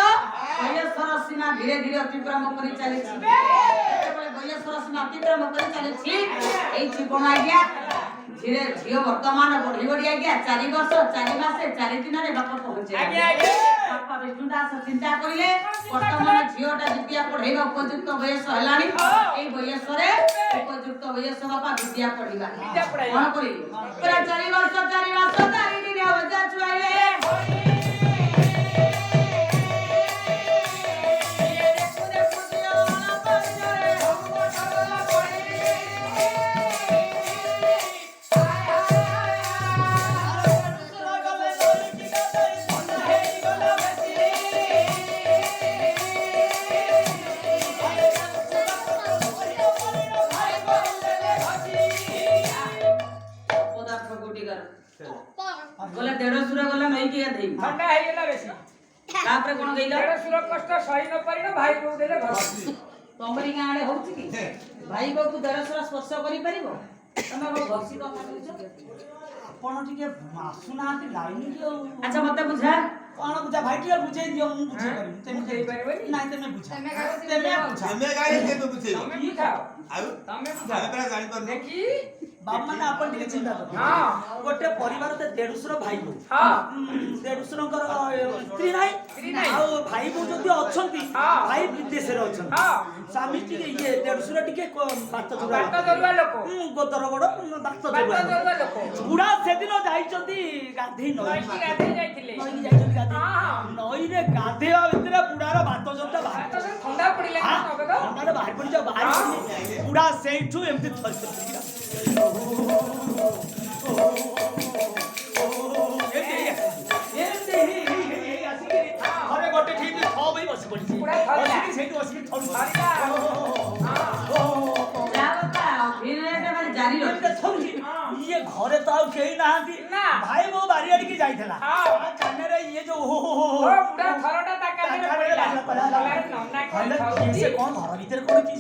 ବୟସର ସୀମା ଧୀରେ ଧୀରେ ଅତିକ୍ରମ କରି ଚାଲିଛି ଯେତେବେଳେ ବୟସର ସୀମା ଅତିକ୍ରମ କରି ଚାଲିଛି ଏଇ ଜୀବନ ଆଜ୍ଞା ଧୀରେ ଝିଅ ବର୍ତ୍ତମାନ ବଢି ବଢି ଆଜ୍ଞା 4 ବର୍ଷ 4 ମାସେ 4 ଦିନରେ ବାପା ପହଞ୍ଚେ ବାପା ବିଷ୍ଣୁ ଦାସ ଚିନ୍ତା କରିଲେ ବର୍ତ୍ତମାନ ଝିଅଟା ବିଦ୍ୟା ପଢେଇବା ଉପଯୁକ୍ତ ବୟସ ହେଲାଣି ଏଇ ବୟସରେ ଉପଯୁକ୍ତ ବୟସ ବାପା ବିଦ୍ୟା ପଢିବା କଣ କରିବେ 4 ବର୍ଷ 4 ମାସ 4 ଦିନ ଅବଜା ଛୁଆଇଲେ ଗଲେ ଦେଢଶୁର ଗଲା ନଈକି ଗାଧେଇ ଥଣ୍ଡା ହେଇଗଲା ବେଶୀ ତାପରେ କଣ କହିଲ ଦେଢଶୁର କଷ୍ଟ ସହି ନ ପାରିନ ଭାଇ ବୋଉ ଦେଲେ ଘର ତମରି ଗାଁ ଆଡେ ହଉଛି କି ଭାଇ ବୋଉକୁ ଦେଢଶୁର ସ୍ପର୍ଶ କରିପାରିବ ତମେ ଘଷି କଥା କହୁଛ ଆପଣ ଟିକେ ଆସୁନାହାନ୍ତି ଲାଇନ କି ଆଉ ଆଚ୍ଛା ମତେ ବୁଝା କଣ ବୁଝା ଭାଇ ଟିକେ ବୁଝେଇ ଦିଅ ମୁଁ ବୁଝେଇ ପାରିବି ତେମେ ବୁଝେଇ ପାରିବନି? ନାଇଁ ତେମେ ବୁଝା ତେମେ କାହାକୁ ତେମେ ବୁଝେଇବ? ବୁଝା ତମେ କାହିଁ କେବେ ବୁଝେଇବ ତମେ ବୁଝାଅ ଆଉ ତମେ ଆମେ ବୁଝାଅ ପରା ଜାଣିପାରୁନୁ ଦେଖି ବାପ ମାନେ ଆପଣ ଟିକେ ଚିନ୍ତା କରନ୍ତୁ ହଁ। ଗୋଟେ ପରିବାର ଦେଢଶୁର ଭାଇ ବୋଉ ହଁ ଦେଢଶୁରଙ୍କର ସ୍ତ୍ରୀ ନାହିଁ ସ୍ତ୍ରୀ ନାହିଁ। ଆଉ ଭାଇ ବୋଉ ଯଦି ଅଛନ୍ତି ହଁ। ଭାଇ ବିଦେଶରେ ଅଛନ୍ତି ହଁ ସ୍ୱାମୀ ଟିକେ ଇଏ ଦେଢଶୁର ଟିକେ ବାଟ ବାଟ ଦରୁଆ ଲୋକ ଗୋଦର ବଡ ବାଟ ବାଟ ଦରୁଆ ଲୋକ ବୁଢା ସେଦିନ ଯାଇଛନ୍ତି ଗାଧେଇ ନଈକି ଗାଧେଇ ଯାଇଥିଲେ ନଈକି ଯାଇଛନ୍ତି ଗାଧେଇ ହଁ। ନଈରେ ଗାଧେଇବା ଭିତରେ ବୁଢାର ବାତ ଜୋରଟା ବାହାରି ବାଟ ଦରୁଆ ଥଣ୍ଡା ପଡିଲା ନଗଦ ଥଣ୍ଡାରେ ବାହାରି ପଡିଯାଉ ବାହାରି ବୁଢା ସେଇଠୁ ଏମିତି ଘରେ ଗୋଟେ ଠିକ ଛଅ ବହି ବସି ପଡିଛି ପୁରା ଥରିଲା। ସେଇଠି ବସିକି ଧରିଲା। ଯା ବାପା ଅଭିନୟଟା ମାନେ ଜାରି ରଖି ଇଏ ଘରେ ତ ଆଉ କେହି ନାହାନ୍ତି ନା। ଭାଇ ବୋଉ ବାରିଆଡିକି ଯାଇଥିଲା ହଁ। କାନରେ ଇଏ ଯୋଉ ଓ ବୁଢା ଥରଟା ତା କାନରେ ପଡିଲା ନନା କଣ ସେ ଖାଉଛି କଣ ଘର ଭିତରେ କଣ କି